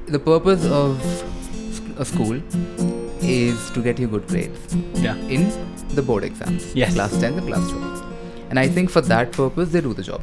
the purpose of a school is to get you good grades in the board exams. Yes. Class 10 and class 12. And I think for that purpose, they do the job.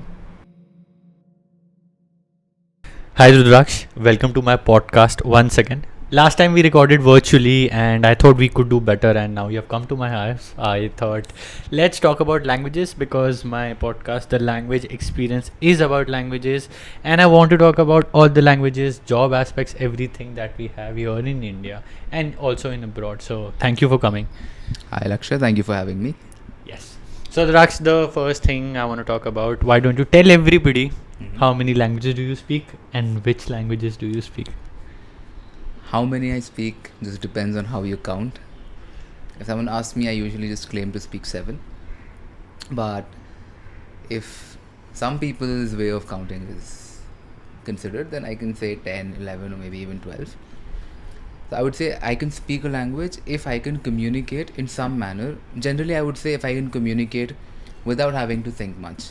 Hi Rudraksh, welcome to my podcast once again. Last time we recorded virtually and I thought we could do better, and now you have come to my house. I thought let's talk about languages because my podcast, The Language Experience, is about languages, and I want to talk about all the languages, job aspects, everything that we have here in India and also in abroad. So thank you for coming. Hi Laksha, thank you for having me. Yes. So Rudraksh, the first thing I want to talk about, why don't you tell everybody how many languages do you speak and which languages do you speak? How many I speak just depends on how you count. If someone asks me, I usually just claim to speak 7. But if some people's way of counting is considered, then I can say 10, 11 or maybe even 12. So I would say I can speak a language if I can communicate in some manner. Generally, I would say if I can communicate without having to think much.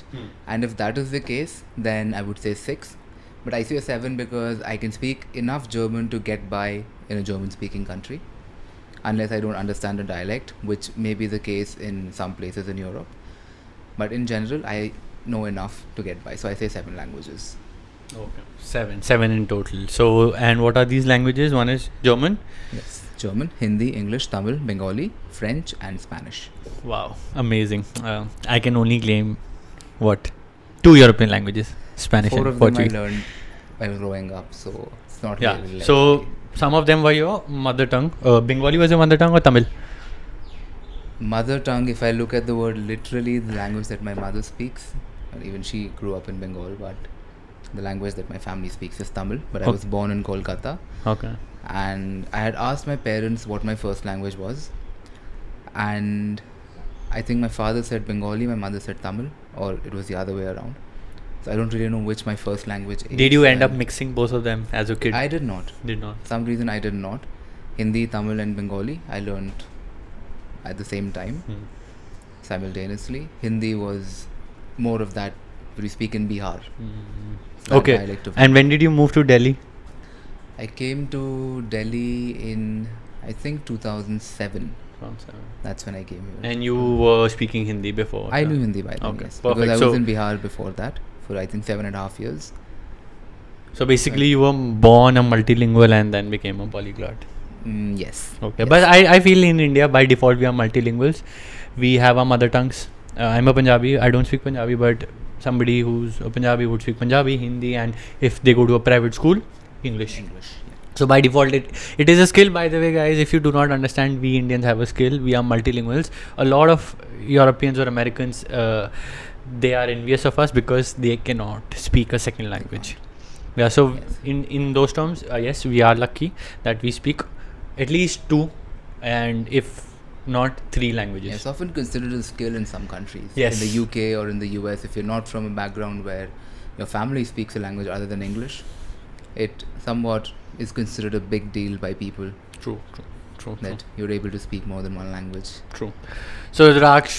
And if that is the case, then I would say 6. But I say 7 because I can speak enough German to get by in a German-speaking country, unless I don't understand a dialect, which may be the case in some places in Europe. But in general, I know enough to get by. So I say 7 languages. Okay. Seven in total. So, and what are these languages? One is German. Yes. German, Hindi, English, Tamil, Bengali, French and Spanish. Wow. Amazing. I can only claim, 2 European languages. Spanish 4 and of them I Portuguese. learned while growing up, so it's not Yeah. really like So, some of them were your mother tongue. Bengali was your mother tongue or Tamil? mother tongue. If I look at the word literally, the language that my mother speaks, and even she grew up in Bengal, but the language that my family speaks is Tamil. But I was born in Kolkata, Okay. and I had asked my parents what my first language was, and I think my father said Bengali, my mother said Tamil, or it was the other way around. So I don't really know which my first language is. Did you end up and mixing both of them as a kid? I did not. Did not. For some reason I did not. Hindi, Tamil and Bengali I learned at the same time, simultaneously. Hindi was more of that we speak in Bihar. That Okay. dialect of And when did you move to Delhi? I came to Delhi in I think 2007. That's when I came here. And you were speaking Hindi before? I knew Hindi by then, Okay, yes. perfect. Because I So- was in Bihar before that for I think 7.5 years. So basically, you were born a multilingual and then became a polyglot. Yes. Okay, Yes. but I feel in India by default we are multilinguals. We have our mother tongues. I'm a Punjabi. I don't speak Punjabi, but somebody who's a Punjabi would speak Punjabi, Hindi, and if they go to a private school, English. English. Yeah. So by default, it is a skill. By the way, guys, if you do not understand, we Indians have a skill. We are multilinguals. A lot of Europeans or Americans, they are envious of us because they cannot speak a second language. Yeah. So Yes. in those terms, yes, we are lucky that we speak at least 2, and if not 3 languages. It's often considered a skill in some countries. Yes. In the UK or in the US, if you're not from a background where your family speaks a language other than English, it somewhat is considered a big deal by people True. that you're able to speak more than one language. True. So Rudraksh,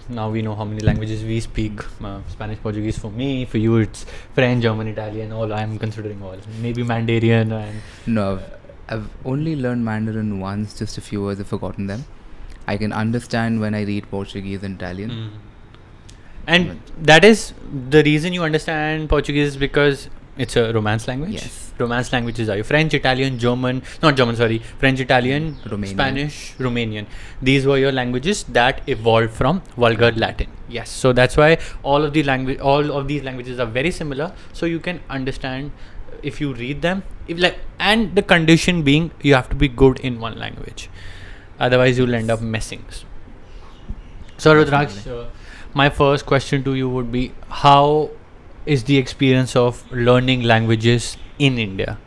now we know how many languages we speak. Spanish, Portuguese for me. For you, it's French, German, Italian. All I'm considering all. Maybe Mandarin and. No, I've only learned Mandarin once, just a few words, I've forgotten them. I can understand when I read Portuguese and Italian. And that is the reason you understand Portuguese is because it's a Romance language. Yes. Romance languages are French, Italian, French, Italian, Romanian. Spanish, Romanian. These were your languages that evolved from Vulgar Latin. Yes. So that's why all of these languages are very similar. So you can understand if you read them. And the condition being you have to be good in one language. Otherwise you'll end up messing. So Rudraksh, my first question to you would be, how is the experience of learning languages in India?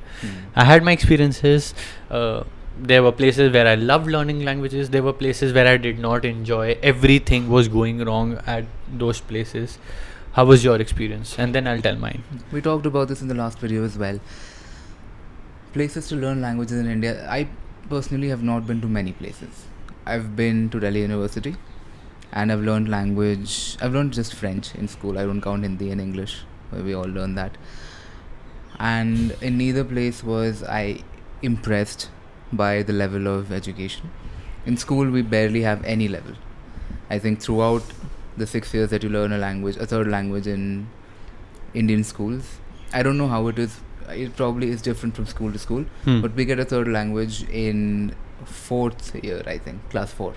I had my experiences. There were places where I loved learning languages. There were places where I did not enjoy. Everything was going wrong at those places. How was your experience? And then I'll tell mine. We talked about this in the last video as well. Places to learn languages in India. I personally have not been to many places. I've been to Delhi University and I've learned language. I've learned just French in school. I don't count Hindi and English, where we all learn that. and in neither place was I impressed by the level of education. In school, we barely have any level. I think throughout the 6 years that you learn a third language in Indian schools, I don't know how it is. It probably is different from school to school, but we get a third language in fourth year, I think, class 4.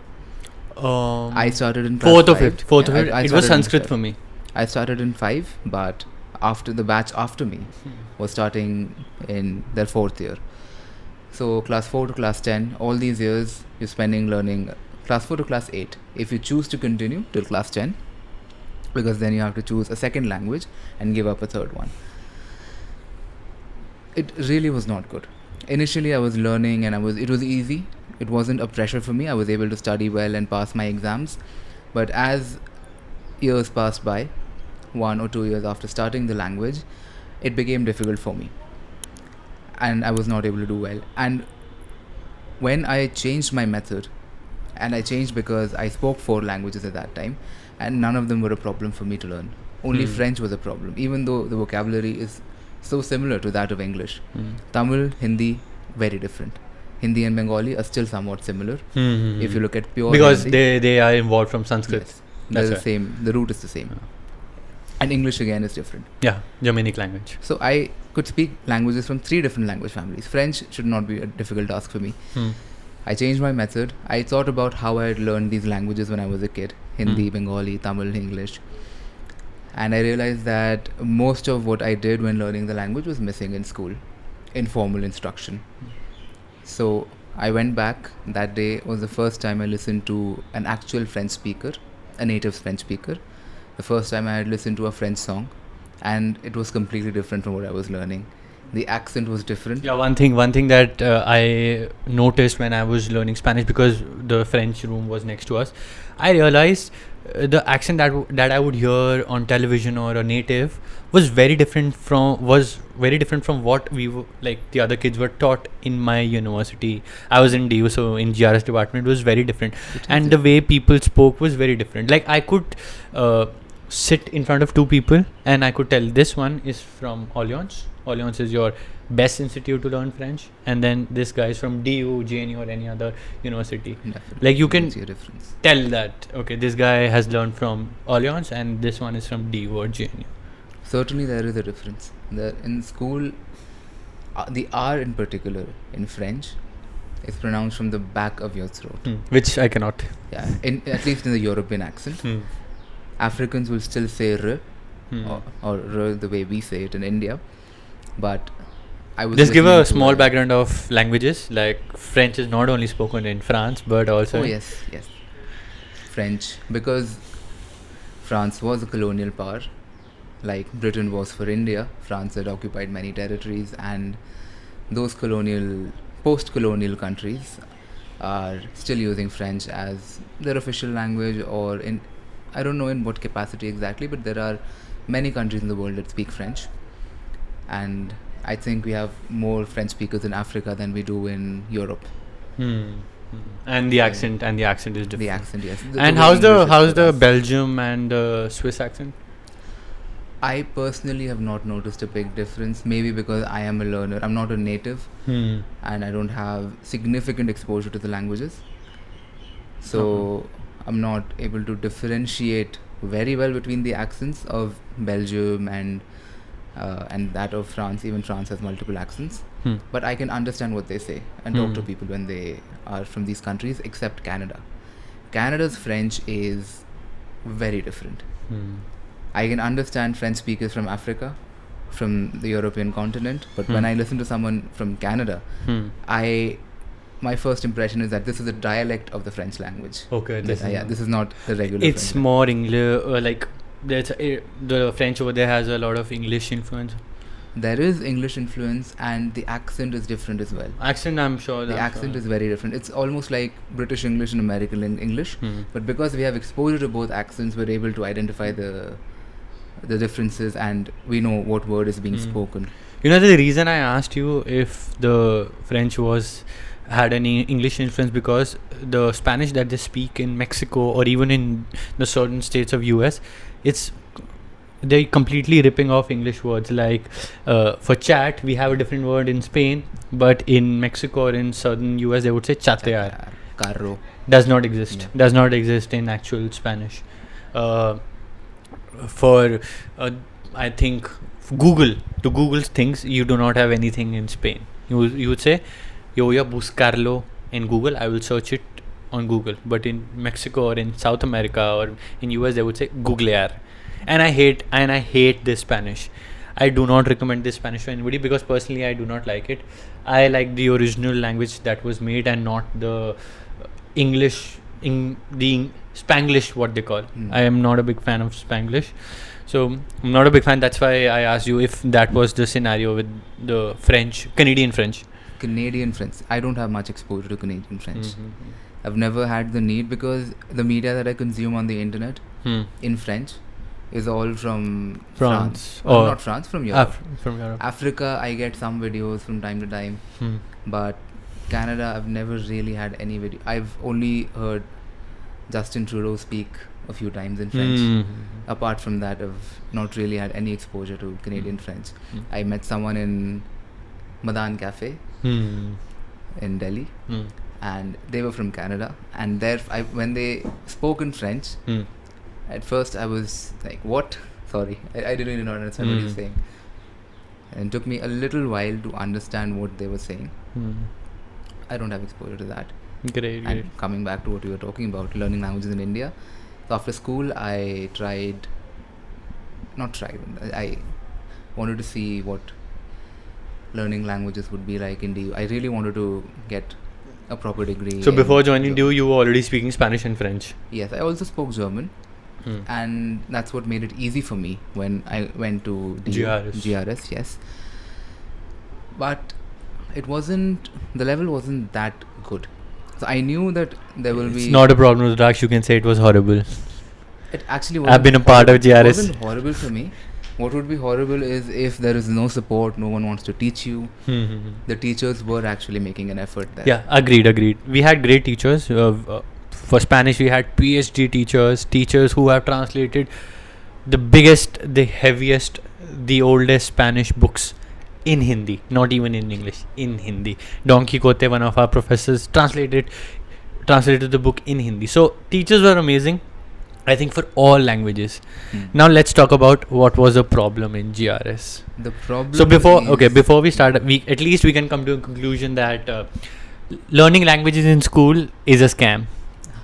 I started in class fourth or 5. fifth. Fourth or Yeah, fifth. I It was started in Sanskrit fifth. for me. I started in 5, but after the batch after me was starting in their fourth year. So class 4 to class 10, all these years you're spending learning class 4 to class 8. If you choose to continue till class 10, because then you have to choose a second language and give up a third one. It really was not good. Initially I was learning and it was easy. It wasn't a pressure for me. I was able to study well and pass my exams. But as years passed by, 1 or 2 years after starting the language, it became difficult for me. And I was not able to do well. And when I changed my method, and I changed because I spoke 4 languages at that time, and none of them were a problem for me to learn. Only French was a problem, even though the vocabulary is so similar to that of English. Tamil, Hindi, very different. Hindi and Bengali are still somewhat similar. If you look at pure because Hindi, they are involved from Sanskrit. yes, they're That's the right. same. The root is the same. And English again is different. Yeah, Germanic language. So I could speak languages from 3 different language families. French should not be a difficult task for me. I changed my method. I thought about how I had learned these languages when I was a kid. Hindi, Bengali, Tamil, English. And I realized that most of what I did when learning the language was missing in school. Informal instruction. So I went back. That day was the first time I listened to an actual French speaker, a native French speaker. The first time I had listened to a French song, and it was completely different from what I was learning. The accent was different. Yeah, one thing that I noticed when I was learning Spanish, because the French room was next to us, I realized the accent that I would hear on television or a native was very different from what we were, like the other kids were taught in my university. I was in DU, so in GRS department it was very different, and the way people spoke was very different. Like I could sit in front of 2 people and I could tell this one is from Alliance. Alliance is your best institute to learn French, and then this guy is from DU, JNU, or any other university. Definitely. Like you can see a difference. tell that okay, this guy has learned from Alliance and this one is from DU or JNU. Certainly, there is a difference. In school, the R in particular in French is pronounced from the back of your throat. Which I cannot. Yeah, at least in the European accent. Africans will still say R, or R the way we say it in India. But I was Just give a listening to small background of languages. Like French is not only spoken in France but also Oh yes. French, because France was a colonial power, like Britain was for India. France had occupied many territories, and those post-colonial countries are still using French as their official language, or I don't know in what capacity exactly, but there are many countries in the world that speak French, and I think we have more French speakers in Africa than we do in Europe. And the accent is different. The accent, yes. And way how's English is the for us. Belgium and Swiss accent? I personally have not noticed a big difference. Maybe because I am a learner. I'm not a native, and I don't have significant exposure to the languages. So I'm not able to differentiate very well between the accents of Belgium and that of France. Even France has multiple accents. But I can understand what they say and talk to people when they are from these countries, except Canada. Canada's French is very different. I can understand French speakers from Africa, from the European continent, but when I listen to someone from Canada, my first impression is that this is a dialect of the French language. Okay, This is not the regular it's French. more English, like the French over there has a lot of English influence. There is English influence, and the accent is different as well. Accent, I'm sure. The accent is very different. It's almost like British English and American English, but because we have exposure to both accents, we're able to identify the differences, and we know what word is being spoken. You know, the reason I asked you if the French had any English influence, because the Spanish that they speak in Mexico or even in the certain states of US, it's they're completely ripping off English words. Like for chat, we have a different word in Spain, but in Mexico or in southern US, they would say chatear. Carro. Does not exist. Yeah. Does not exist in actual Spanish. For I think Google, to Google's things, you do not have anything in Spain. You would say, yo voy a buscarlo in Google. I will search it on Google. But in Mexico or in South America or in US, they would say googlear. And I hate this Spanish. I do not recommend this Spanish to anybody because personally I do not like it. I like the original language that was made and not the English, the Spanglish, what they call. I am not a big fan of Spanglish. So I'm not a big fan. That's why I asked you if that was the scenario with the Canadian French. Canadian French. I don't have much exposure to Canadian French. I've never had the need because the media that I consume on the internet in French is all from France. Or not France, from Europe. From Europe. Africa, I get some videos from time to time. But Canada, I've never really had any video. I've only heard Justin Trudeau speak a few times in French. Apart from that, I've not really had any exposure to Canadian French. I met someone in Madan Cafe in Delhi, and they were from Canada. And when they spoke in French, at first I was like, what? Sorry, I didn't really understand what he was saying. And it took me a little while to understand what they were saying. I don't have exposure to that. Great. And coming back to what we were talking about, learning languages in India. So after school, I wanted to see what learning languages would be like in DU. I really wanted to get a proper degree. So before joining DU, you were already speaking Spanish and French? Yes, I also spoke German. And that's what made it easy for me when I went to DU. GRS, yes. But the level wasn't that good. So I knew that there will be... It's not a problem, Rudrakh. You can say it was horrible. It actually wasn't. I've been a part of GRS. It wasn't horrible for me. What would be horrible is if there is no support, no one wants to teach you. The teachers were actually making an effort there. Yeah, agreed. We had great teachers. For Spanish, we had PhD teachers who have translated the biggest, the heaviest, the oldest Spanish books in Hindi, not even in English, in Hindi. Don Quixote, one of our professors, translated the book in Hindi. So teachers were amazing, I think, for all languages. Now let's talk about what was the problem in GRS. The problem. So before we start, at least we can come to a conclusion that learning languages in school is a scam.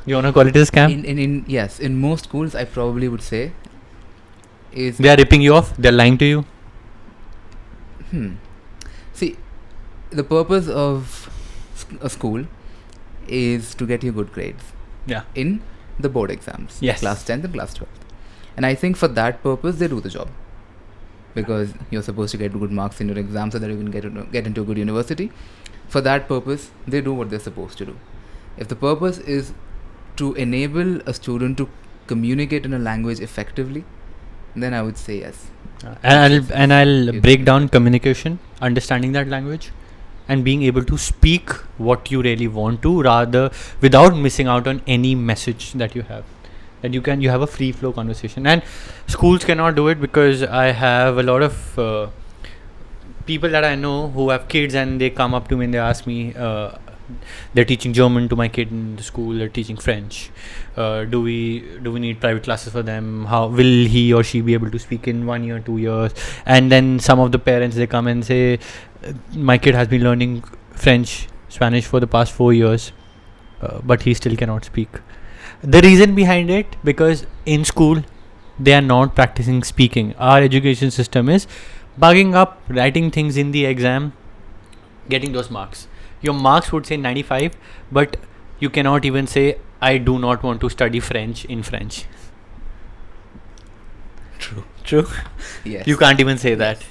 You wanna call it a scam? Yes, in most schools, I probably would say they are ripping you off. They're lying to you. See, the purpose of a school is to get you good grades. Yeah. In the board exams. Yes. Class 10th and class 12th. And I think for that purpose, they do the job. Because you're supposed to get good marks in your exam so that you can get into a good university. For that purpose, they do what they're supposed to do. If the purpose is to enable a student to communicate in a language effectively, then I would say yes. And I'll break down communication, understanding that language, and being able to speak what you really want to, rather without missing out on any message that you have. That you have a free flow conversation. And schools cannot do it because I have a lot of people that I know who have kids, and they come up to me and they ask me, they're teaching German to my kid in the school, they're teaching French. Do we need private classes for them? How will he or she be able to speak in 1 year, 2 years? And then some of the parents, they come and say, my kid has been learning Spanish for the past 4 years, but he still cannot speak. The reason behind it, because in school they are not practicing speaking. Our education system is bugging up, writing things in the exam, getting those marks. Your marks would say 95, but you cannot even say, I do not want to study French in French. True? Yes. You can't even say that.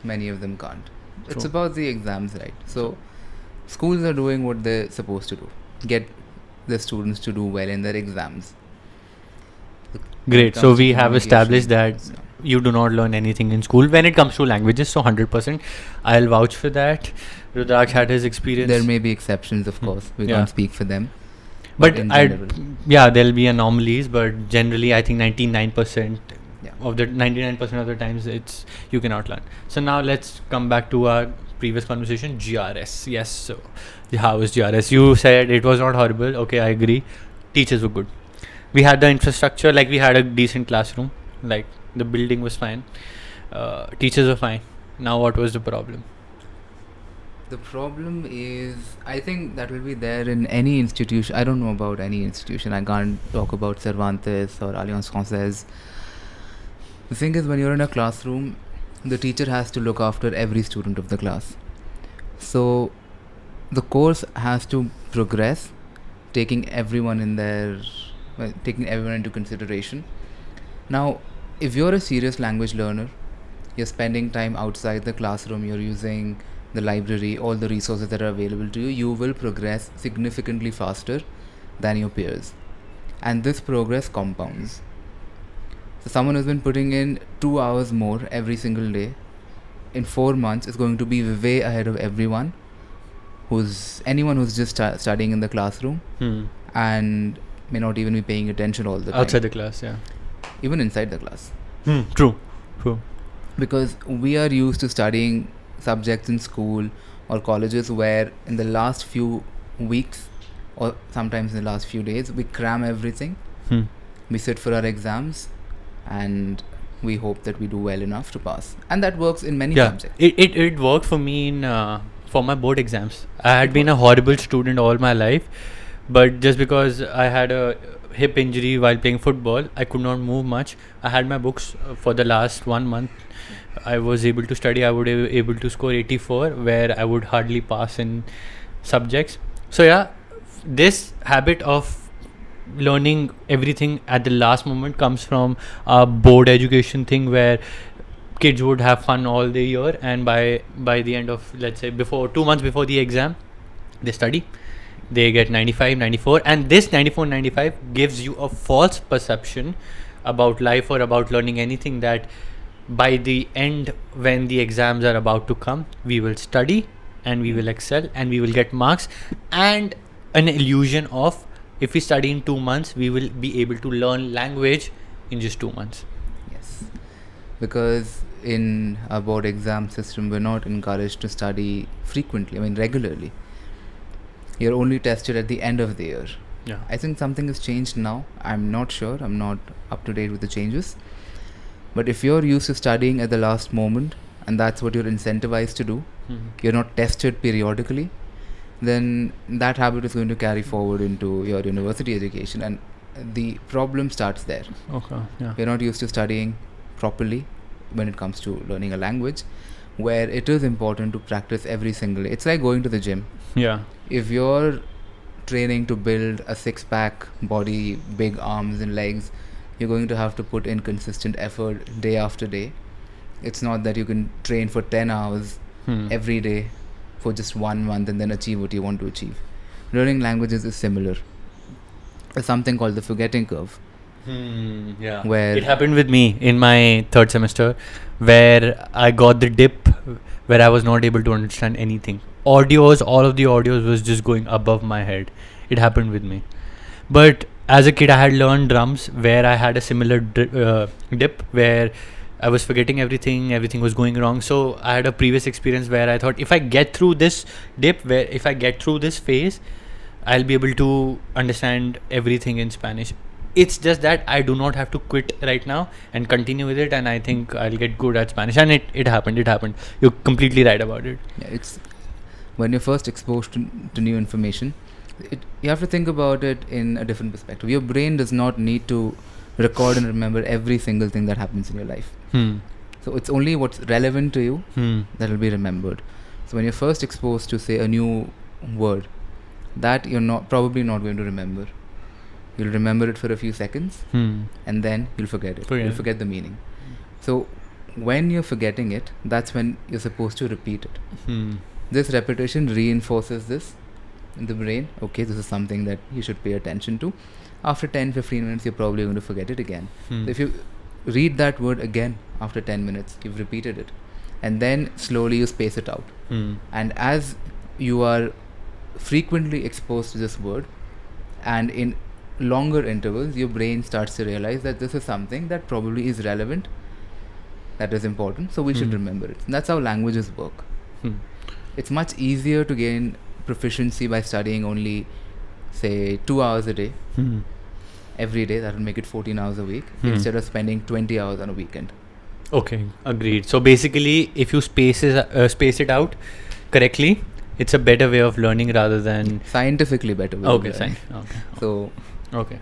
Many of them can't. True. It's about the exams, right? So, schools are doing what they're supposed to do. Get the students to do well in their exams. Great. So we have established that you do not learn anything in school when it comes to languages. So 100%, I'll vouch for that. Rudrakh had his experience. There may be exceptions, of course. We can't speak for them. But there'll be anomalies. But generally, I think 99% of the 99% of the times you cannot learn. So now let's come back to our previous conversation. GRS, yes. So how was GRS? You said it was not horrible. Okay, I agree. Teachers were good. We had the infrastructure, like we had a decent classroom, like the building was fine. Teachers were fine. Now what was the problem? The problem is, I think that will be there in any institution. I don't know about any institution. I can't talk about Cervantes or Alliance Française. The thing is, when you're in a classroom, the teacher has to look after every student of the class. So the course has to progress, taking everyone into consideration. Now, if you're a serious language learner, you're spending time outside the classroom, you're using the library, all the resources that are available to you, you will progress significantly faster than your peers. And this progress compounds. So someone who's been putting in 2 hours more every single day, in 4 months is going to be way ahead of anyone who's just studying in the classroom and may not even be paying attention all the time. Outside the class, yeah. Even inside the class. True. Because we are used to studying subjects in school or colleges where in the last few weeks or sometimes in the last few days we cram everything. We sit for our exams and we hope that we do well enough to pass, and that works in many subjects. It worked for me in for my board exams. I had been a horrible student all my life, but just because I had a hip injury while playing football, I could not move much. I had my books for the last 1 month. I was able to study. I would be able to score 84, where I would hardly pass in subjects. So yeah, this habit of learning everything at the last moment comes from a board education thing, where kids would have fun all the year, and by the end of, let's say, 2 months before the exam, they study. They get 95, 94, and this 94, 95 gives you a false perception about life or about learning anything, that by the end, when the exams are about to come, we will study and we will excel and we will get marks, and an illusion of if we study in 2 months, we will be able to learn language in just 2 months. Yes, because in our board exam system, we're not encouraged to study frequently, regularly. You're only tested at the end of the year. Yeah. I think something has changed now. I'm not sure. I'm not up to date with the changes. But if you're used to studying at the last moment, and that's what you're incentivized to do, you're not tested periodically, then that habit is going to carry forward into your university education, and the problem starts there. Okay. Yeah. You're not used to studying properly when it comes to learning a language, where it is important to practice every single day. It's like going to the gym. Yeah. If you're training to build a six-pack body, big arms and legs, you're going to have to put in consistent effort day after day. It's not that you can train for 10 hours every day for just 1 month and then achieve what you want to achieve. Learning languages is similar. There's something called the forgetting curve. Yeah. Where it happened with me in my 3rd semester, where I got the dip where I was not able to understand anything. All of the audios was just going above my head. It happened with me. But as a kid, I had learned drums, where I had a similar dip where I was forgetting everything was going wrong. So I had a previous experience where I thought, if I get through this dip, if I get through this phase, I'll be able to understand everything in Spanish. It's just that I do not have to quit right now and continue with it, and I think I'll get good at Spanish. And it happened. You're completely right about it. Yeah, it's when you're first exposed to new information, you have to think about it in a different perspective. Your brain does not need to record and remember every single thing that happens in your life. So it's only what's relevant to you that will be remembered. So when you're first exposed to, say, a new word, that you're probably not going to remember. You'll remember it for a few seconds and then you'll forget it. You'll forget the meaning. So when you're forgetting it, that's when you're supposed to repeat it. This repetition reinforces this in the brain. Okay, this is something that you should pay attention to. After 10-15 minutes, you're probably going to forget it again. So if you read that word again after 10 minutes, you've repeated it. And then slowly you space it out. And as you are frequently exposed to this word, and in longer intervals, your brain starts to realize that this is something that probably is relevant, that is important, so we should remember it. And that's how languages work. It's much easier to gain proficiency by studying only, say, 2 hours a day. Every day. That will make it 14 hours a week, instead of spending 20 hours on a weekend. Okay, agreed. So basically, if you space it out correctly, it's a better way of learning rather than scientifically better way of learning. So okay.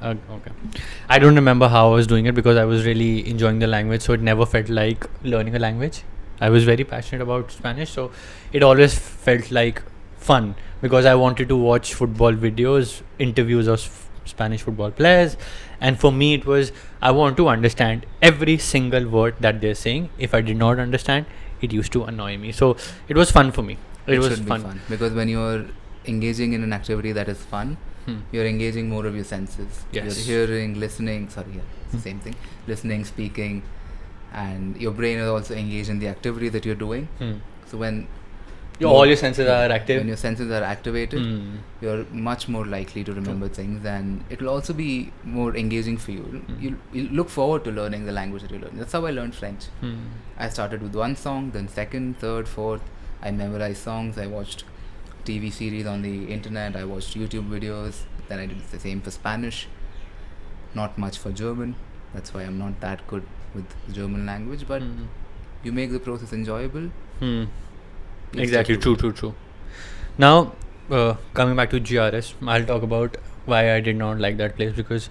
I don't remember how I was doing it because I was really enjoying the language, so it never felt like learning a language. I was very passionate about Spanish, so it always felt like fun because I wanted to watch football videos, interviews of Spanish football players, and for me it was, I want to understand every single word that they're saying. If I did not understand, it used to annoy me. So it was fun for me. It was fun because when you're engaging in an activity that is fun, you're engaging more of your senses. Yes. You're hearing, listening. It's the same thing. Listening, speaking, and your brain is also engaged in the activity that you're doing. So when all your senses are active, when your senses are activated, you're much more likely to remember things, and it will also be more engaging for you. You look forward to learning the language that you learn. That's how I learned French. I started with one song, then second, third, fourth. I memorized songs. I watched TV series on the internet. I watched YouTube videos. Then I did the same for Spanish. Not much for German. That's why I'm not that good with the German language. But you make the process enjoyable. Exactly. True. Now, coming back to GRS, I'll talk about why I did not like that place, because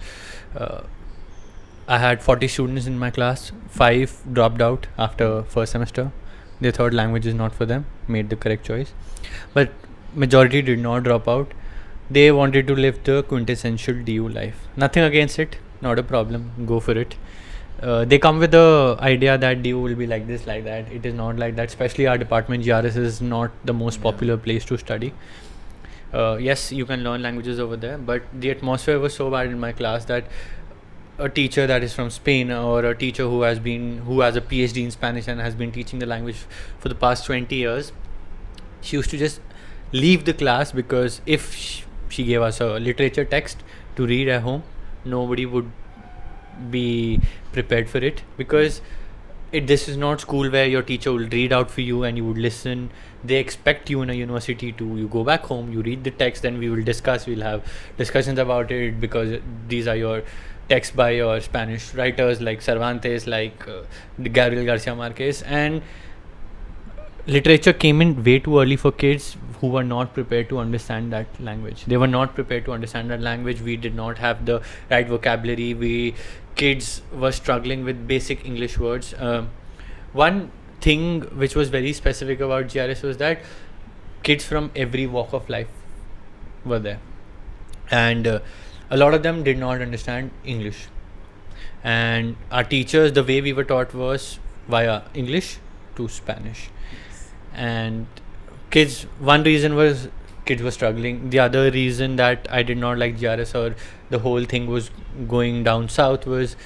I had 40 students in my class. 5 dropped out after first semester. They thought language is not for them, made the correct choice. But majority did not drop out. They wanted to live the quintessential DU life. Nothing against it, not a problem, go for it. They come with the idea that DU will be like this, like that. It is not like that. Especially our department, GRS is not the most popular place to study. Yes, you can learn languages over there, but the atmosphere was so bad in my class that a teacher that is from Spain, or a teacher who has a PhD in Spanish and has been teaching the language for the past 20 years, she used to just leave the class because if she gave us a literature text to read at home, nobody would be prepared for it, because this is not school where your teacher will read out for you and you would listen. They expect you in a university to, you go back home, you read the text, then we will discuss, we'll have discussions about it, because these are your texts by your Spanish writers like Cervantes, like Gabriel Garcia Marquez, and literature came in way too early for kids who were not prepared to understand that language. They were not prepared to understand that language. We did not have the right vocabulary. Kids were struggling with basic English words. One thing which was very specific about GRS was that kids from every walk of life were there, and a lot of them did not understand English. And our teachers, the way we were taught was via English to Spanish. And kids, one reason was kids were struggling. The other reason that I did not like GRS, or the whole thing was going down south, was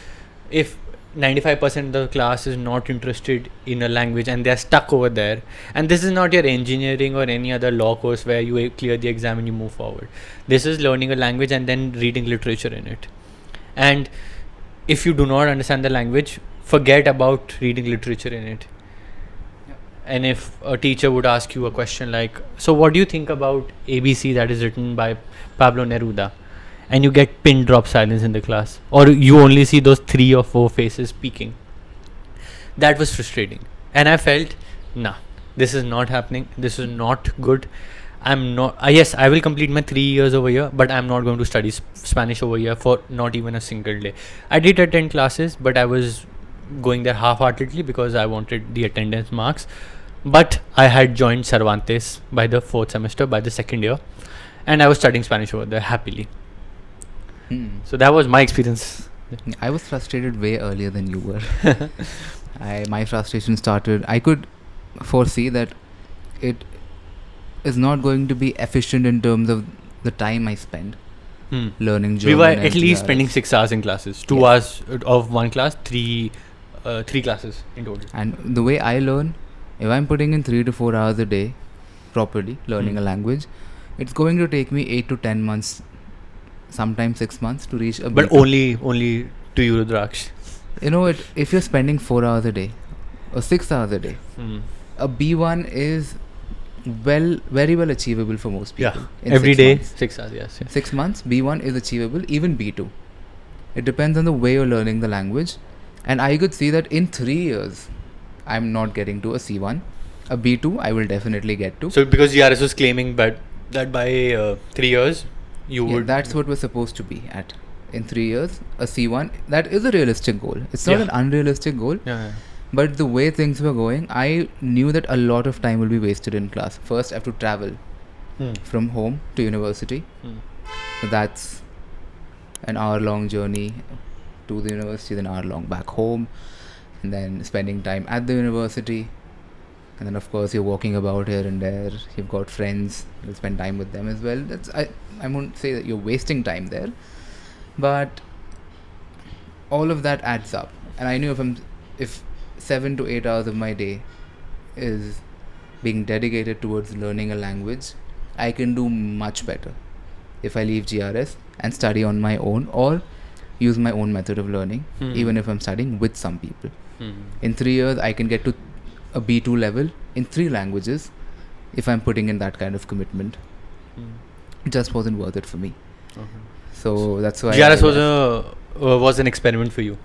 if 95% of the class is not interested in a language and they're stuck over there, and this is not your engineering or any other law course where you clear the exam and you move forward. This is learning a language and then reading literature in it. And if you do not understand the language, forget about reading literature in it. And if a teacher would ask you a question like, so what do you think about ABC that is written by Pablo Neruda? And you get pin drop silence in the class, or you only see those 3 or 4 faces speaking. That was frustrating. And I felt, nah, this is not happening. This is not good. I'm not, yes, I will complete my 3 years over here, but I'm not going to study Spanish over here for not even a single day. I did attend classes, but I was going there half-heartedly because I wanted the attendance marks. But I had joined Cervantes by the 4th semester, by the 2nd year, and I was studying Spanish over there happily. So that was my experience. I was frustrated way earlier than you were. My frustration started, I could foresee that it is not going to be efficient in terms of the time I spend learning German. We were at least spending 6 hours in classes, 2 hours of one class, 3 classes in total. And the way I learn, if I'm putting in 3 to 4 hours a day properly learning a language, it's going to take me 8 to 10 months sometimes 6 months to reach a But B2. only to you, Rudraksh. If you're spending 4 hours a day or 6 hours a day, a B1 is very well achievable for most people. Yeah, every day, months. 6 hours, yes. 6 months, B1 is achievable, even B2. It depends on the way you're learning the language. And I could see that in 3 years, I'm not getting to a C1. A B2, I will definitely get to. So because GRS was claiming that by 3 years, you would... That's what we're supposed to be at. In 3 years, a C1, that is a realistic goal. It's not an unrealistic goal. Yeah. But the way things were going, I knew that a lot of time will be wasted in class. First, I have to travel from home to university. So that's an hour-long journey to the university, then an hour-long back home, and then spending time at the university. And then, of course, you're walking about here and there. You've got friends. You'll spend time with them as well. I won't say that you're wasting time there, but all of that adds up. And I knew if 7 to 8 hours of my day is being dedicated towards learning a language, I can do much better if I leave GRS and study on my own or use my own method of learning, even if I'm studying with some people. In 3 years, I can get to a B2 level in 3 languages if I'm putting in that kind of commitment. It just wasn't worth it for me. So that's why GRS was an experiment for you.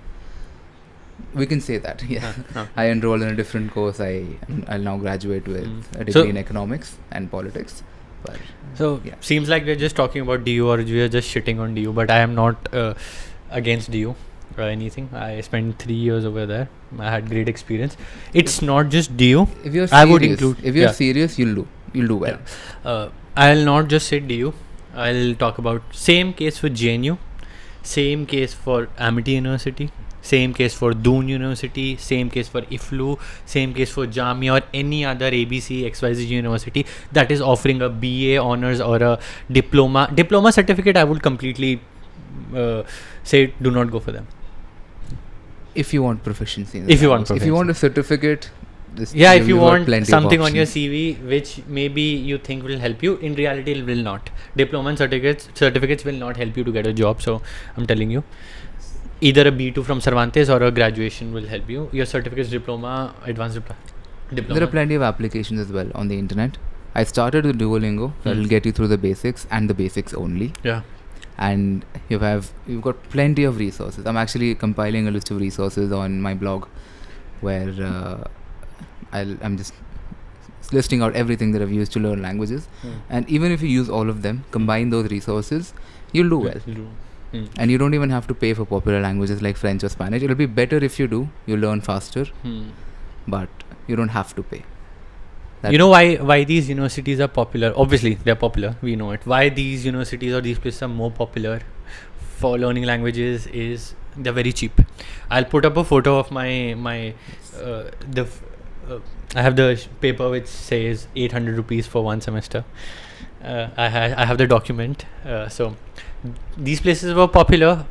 We can say that, yeah. I enrolled in a different course. I'll now graduate with a degree in economics and politics. But seems like we're just talking about DU or we're just shitting on DU, but I am not against DU or anything. I spent 3 years over there. I had great experience. It's not just DU. If you're serious, I would include. If you're serious, you'll do well. Yeah. I'll not just say DU. I'll talk about same case for JNU, same case for Amity University, same case for Doon University, same case for IFLU, same case for Jamia or any other ABC XYZ university that is offering a BA honors or a diploma certificate. I would completely say do not go for them. If you want proficiency. If you want a certificate. If you want something on your CV which maybe you think will help you, in reality it will not. Diploma and certificates will not help you to get a job. So I'm telling you, either a B2 from Cervantes or a graduation will help you. Your certificates, diploma, advanced diploma. There are plenty of applications as well on the internet. I started with Duolingo. That will get you through the basics and the basics only. Yeah. And you've got plenty of resources. I'm actually compiling a list of resources on my blog where I'm just listing out everything that I've used to learn languages. And even if you use all of them, combine those resources, you'll do well. And you don't even have to pay for popular languages like French or Spanish. It'll be better if you do. You learn faster, but you don't have to pay. You know why these universities are popular? Obviously, they're popular. We know it. Why these universities or these places are more popular for learning languages is they're very cheap. I'll put up a photo of I have the paper which says 800 rupees for one semester. I have the document. So these places were popular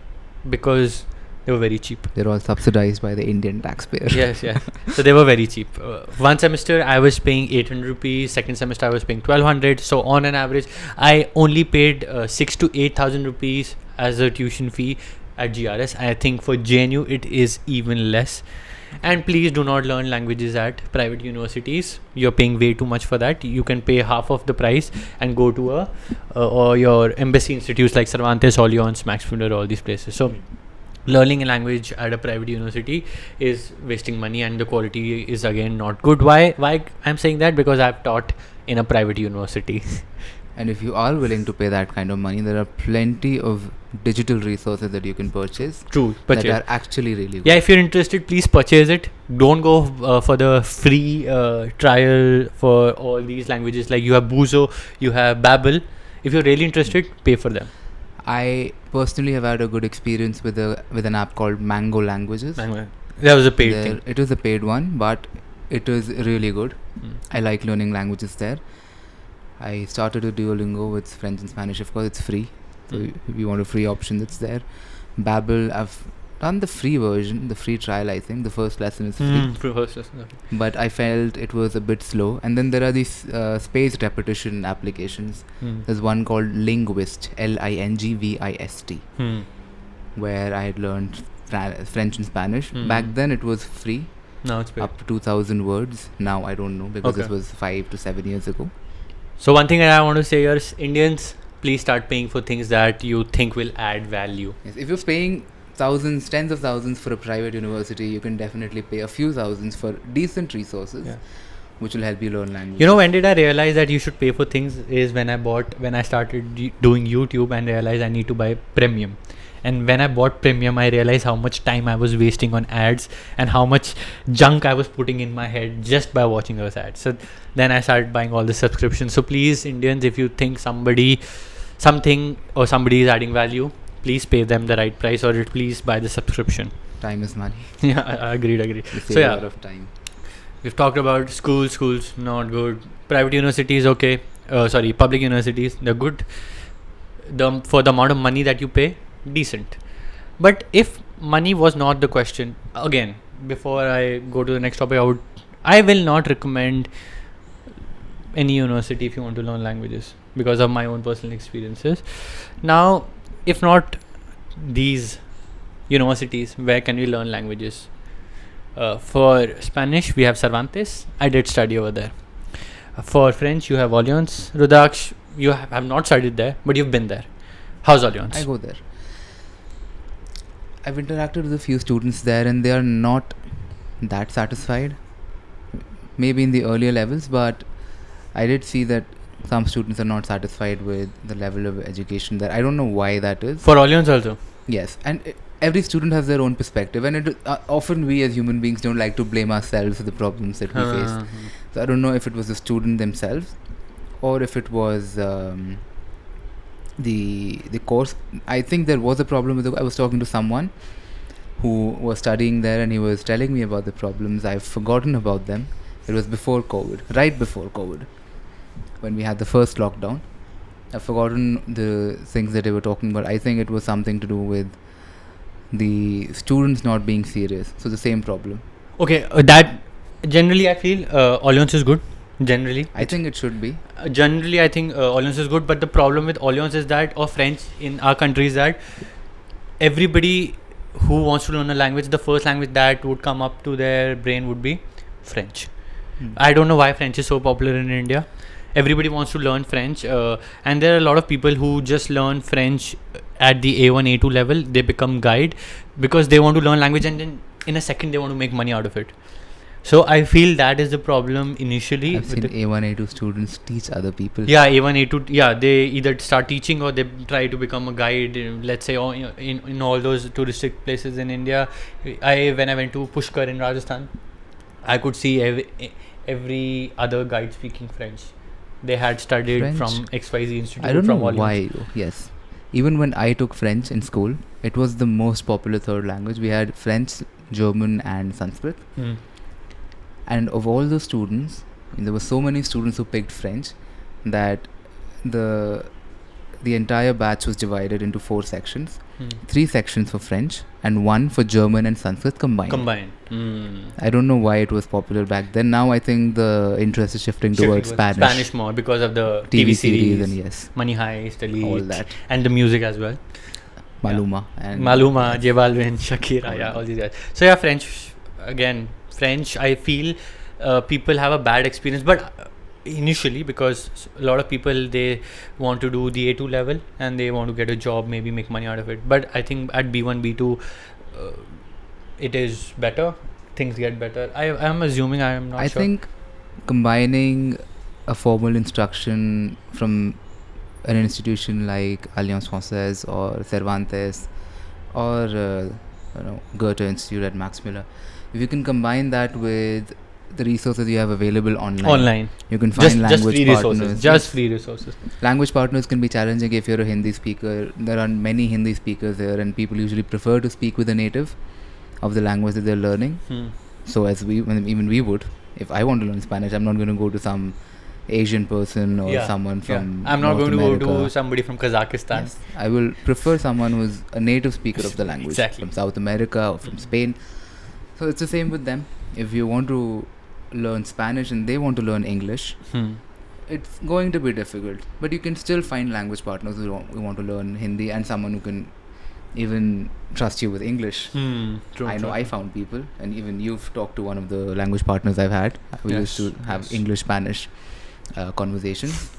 because they were very cheap. They're all subsidized by the Indian taxpayer. Yes. So they were very cheap. One semester I was paying 800 rupees. Second semester I was paying 1200. So on an average, I only paid 6 to 8,000 rupees as a tuition fee at GRS. I think for JNU it is even less. And please do not learn languages at private universities. You're paying way too much for that. You can pay half of the price and go to or your embassy institutes like Cervantes, Alliance, Max Muller, all these places. So learning a language at a private university is wasting money and the quality is again not good. Why I'm saying that? Because I've taught in a private university. And if you are willing to pay that kind of money, there are plenty of digital resources that you can purchase. True, that are actually really good. Yeah, if you're interested, please purchase it. Don't go for the free trial for all these languages. Like you have Buzo, you have Babbel. If you're really interested, pay for them. I personally have had a good experience with an app called Mango Languages. That was a paid thing. It was a paid one, but it was really good. I like learning languages there. I started with Duolingo with French and Spanish. Of course, it's free. So if you want a free option, that's there. Babbel, I've done the free version, the free trial, I think. The first lesson is free. First lesson, okay. But I felt it was a bit slow. And then there are these spaced repetition applications. There's one called Linguist, Lingvist, where I had learned French and Spanish. Back then it was free. Now it's paid. Up to 2,000 words. Now I don't know, because this was 5 to 7 years ago. So one thing that I want to say here is, Indians, please start paying for things that you think will add value. Yes, if you're paying thousands, tens of thousands for a private university, you can definitely pay a few thousands for decent resources, which will help you learn language. You know, when did I realize that you should pay for things is when I started doing YouTube and realized I need to buy premium. And when I bought premium, I realized how much time I was wasting on ads and how much junk I was putting in my head just by watching those ads. So then I started buying all the subscriptions. So please, Indians, if you think somebody is adding value, please pay them the right price, or please buy the subscription. Time is money. Yeah, agreed. You save So a lot of time. We've talked about schools not good. Private universities, okay. Public universities, they're good. For the amount of money that you pay, decent. But if money was not the question, again, before I go to the next topic, I will not recommend any university if you want to learn languages, because of my own personal experiences. Now, if not these universities, where can we learn languages? For Spanish, we have Cervantes. I did study over there. For French, you have Alliance. Rudrakh, you have not studied there, but you've been there. How's Alliance? I go there. I've interacted with a few students there, and they are not that satisfied. Maybe in the earlier levels, but I did see that some students are not satisfied with the level of education there. I don't know why that is. For Alliance also? Yes, and every student has their own perspective, and often we as human beings don't like to blame ourselves for the problems that we face. So I don't know if it was the student themselves or if it was the course. I think there was a problem with I was talking to someone who was studying there, and he was telling me about the problems. I've forgotten about them. It was before COVID, right before COVID, when we had the first lockdown. I've forgotten the things that they were talking about. I think it was something to do with the students not being serious. So the same problem. Okay, that generally I feel Alliance is good. Generally, I think it should be. Generally, I think Alliance is good, but the problem with Alliance is that, or French in our country, is that everybody who wants to learn a language, the first language that would come up to their brain would be French. I don't know why French is so popular in India. Everybody wants to learn French, and there are a lot of people who just learn French at the A1, A2 level. They become guide because they want to learn language, and then in a second they want to make money out of it. So I feel that is the problem initially. I've seen A1, A2 students teach other people. Yeah, A1, A2. Yeah, they either start teaching or they try to become a guide. Let's say in all those touristic places in India. When I went to Pushkar in Rajasthan, I could see every other guide speaking French. They had studied French from XYZ Institute. I don't from know why. Yes, even when I took French in school, it was the most popular third language. We had French, German, and Sanskrit. And of all the students, there were so many students who picked French that the entire batch was divided into 4 sections. 3 sections for French and 1 for German and Sanskrit combined. I don't know why it was popular back then. Now I think the interest is shifting towards Spanish. Spanish more because of the TV series and yes, Money Heist, Elite, all that, and the music as well. Maluma, J Balvin, Shakira, all these guys. So yeah, French again. French, I feel people have a bad experience, but initially, because a lot of people, they want to do the A2 level and they want to get a job, maybe make money out of it. But I think at B1, B2, it is better. Things get better. I am assuming, I am not sure. I think combining a formal instruction from an institution like Alliance Française or Cervantes or Goethe Institute at Max Muller, if you can combine that with the resources you have available online, you can find language partners. Just free resources. Language partners can be challenging if you're a Hindi speaker. There are many Hindi speakers here, and people usually prefer to speak with a native of the language that they're learning. So as even we would, if I want to learn Spanish, I'm not going to go to some Asian person or someone from I'm not North going America. to go to somebody from Kazakhstan. Yes, I will prefer someone who's a native speaker of the language, Exactly. from South America or from Spain. So it's the same with them. If you want to learn Spanish and they want to learn English, it's going to be difficult. But you can still find language partners who want to learn Hindi, and someone who can even trust you with English. True, I know true. I found people, and even you've talked to one of the language partners I've had. We used to have English-Spanish conversations.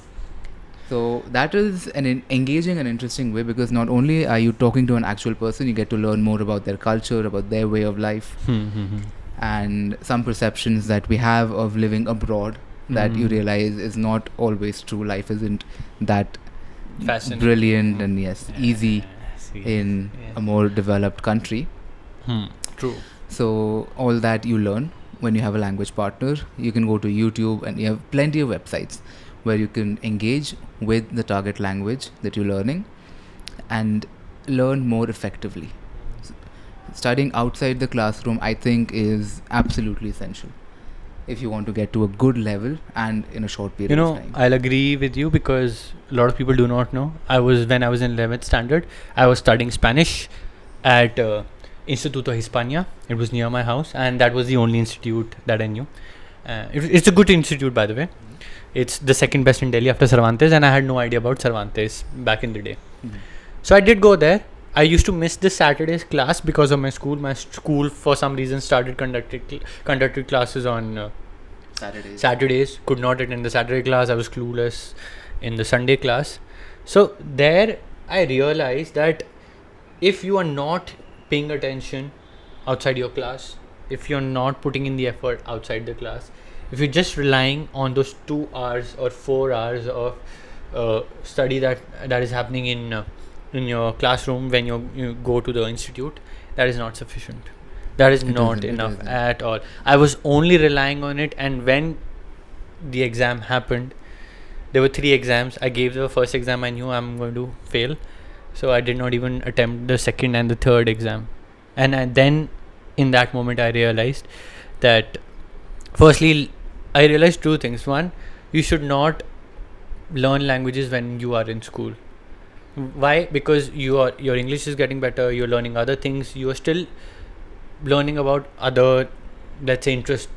So that is an engaging and interesting way, because not only are you talking to an actual person, you get to learn more about their culture, about their way of life, and some perceptions that we have of living abroad that you realize is not always true. Life isn't that brilliant and easy in a more developed country. True. So all that you learn when you have a language partner, you can go to YouTube, and you have plenty of websites where you can engage with the target language that you're learning and learn more effectively. Studying outside the classroom, I think, is absolutely essential if you want to get to a good level and in a short period of time. I'll agree with you, because a lot of people do not know. When I was in 11th standard, I was studying Spanish at Instituto Hispania. It was near my house, and that was the only institute that I knew. It's a good institute, by the way. It's the second best in Delhi after Cervantes, and I had no idea about Cervantes back in the day. So I did go there. I used to miss the Saturday's class because of my school. My school, for some reason, started conducted classes on Saturdays. Could not attend the Saturday class. I was clueless in the Sunday class. So there I realized that if you are not paying attention outside your class, if you're not putting in the effort outside the class, if you're just relying on those 2 hours or 4 hours of study that is happening in your classroom when you go to the institute, that is not sufficient. That is not enough at all. I was only relying on it, and when the exam happened, there were 3 exams. I gave the first exam. I knew I'm going to fail, so I did not even attempt the second and the third exam. And then in that moment I realized that, firstly, I realized 2 things. One, you should not learn languages when you are in school. Why? Because your English is getting better, you're learning other things, you are still learning about other, let's say, interest.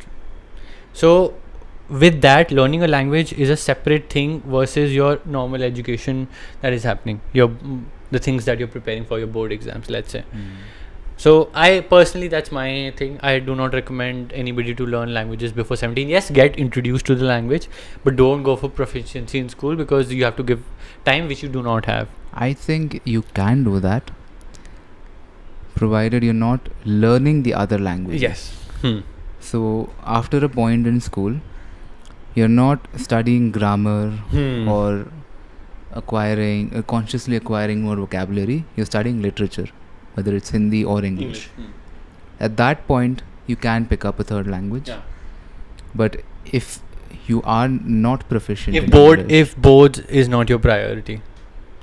So with that, learning a language is a separate thing versus your normal education that is happening, the things that you're preparing for your board exams, let's say. So I personally, that's my thing. I do not recommend anybody to learn languages before 17. Yes, get introduced to the language, but don't go for proficiency in school, because you have to give time which you do not have. I think you can do that, provided you're not learning the other languages. Yes. So after a point in school, you're not studying grammar or consciously acquiring more vocabulary. You're studying literature, whether it's Hindi or English. At that point, you can pick up a third language. But if you are not proficient if boards is not your priority,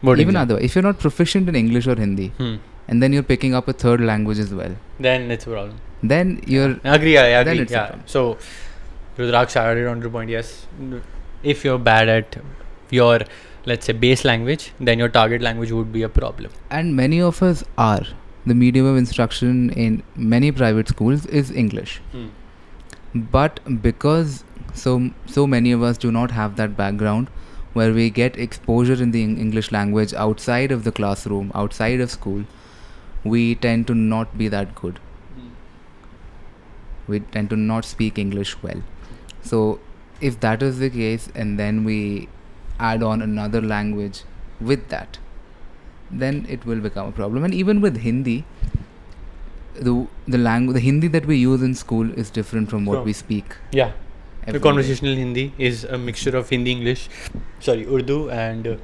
otherwise, if you're not proficient in English or Hindi, and then you're picking up a third language as well, then it's a problem. Then you're I agree. Then it's a problem. So Rudrakh started on the point. Yes, if you're bad at your, let's say, base language, then your target language would be a problem. And many of us are. The medium of instruction in many private schools is English. But because so many of us do not have that background where we get exposure in the English language outside of the classroom, outside of school, we tend to not be that good. We tend to not speak English well. So if that is the case, and then we add on another language with that, then it will become a problem. And even with Hindi, the Hindi that we use in school is different from what we speak. Yeah. The conversational Hindi is a mixture of Hindi, English, Urdu and...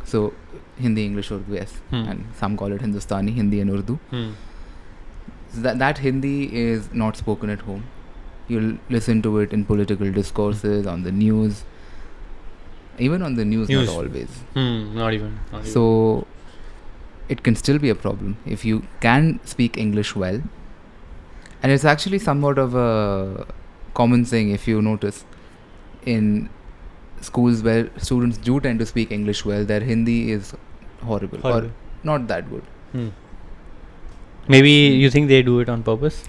So, Hindi, English, Urdu, yes. And some call it Hindustani, Hindi and Urdu. So that Hindi is not spoken at home. You'll listen to it in political discourses, on the news. Even on the news. Not always. Not even. So, it can still be a problem if you can speak English well. And it's actually somewhat of a common thing, if you notice. in schools where students do tend to speak English well, their Hindi is horrible. Horrible. Or not that good. Maybe you think they do it on purpose?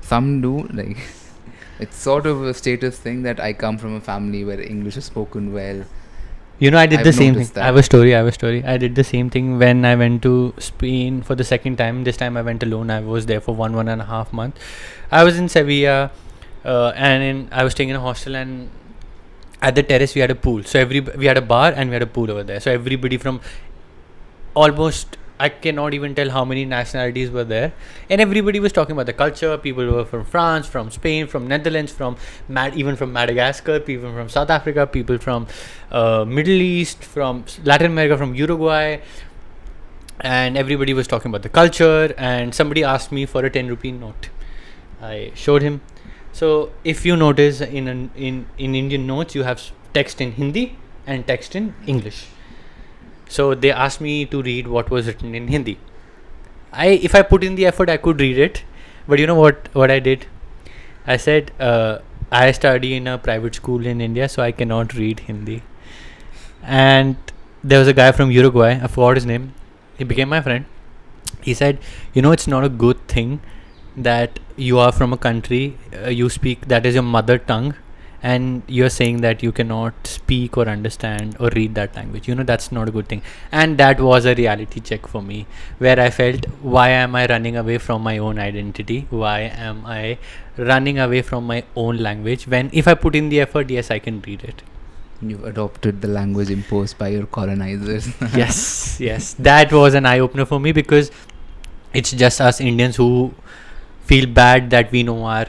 Some do, like it's sort of a status thing that I come from a family where English is spoken well. You know, I did I've the same thing. noticed that. I have a story. I did the same thing when I went to Spain for the second time. This time I went alone. I was there for 1.5 months. I was in Sevilla, I was staying in a hostel, and at the terrace we had a pool. So we had a bar and we had a pool over there. So everybody from almost, I cannot even tell how many nationalities were there, and everybody was talking about the culture. People were from France, from Spain, from Netherlands, from even from Madagascar, people from South Africa, people from Middle East, from Latin America, from Uruguay, and everybody was talking about the culture. And somebody asked me for a 10 rupee note. I showed him. So if you notice in Indian notes, you have text in Hindi and text in English. So they asked me to read what was written in Hindi. If I put in the effort, I could read it. But you know what I did? I said, I study in a private school in India, so I cannot read Hindi. And there was a guy from Uruguay, I forgot his name. He became my friend. He said, it's not a good thing that you are from a country, you speak, that is your mother tongue, and you're saying that you cannot speak or understand or read that language. That's not a good thing. And that was a reality check for me, where I felt, why am I running away from my own identity? Why am I running away from my own language, when if I put in the effort, yes, I can read it. You've adopted the language imposed by your colonizers. Yes. That was an eye-opener for me, because it's just us Indians who feel bad that we know our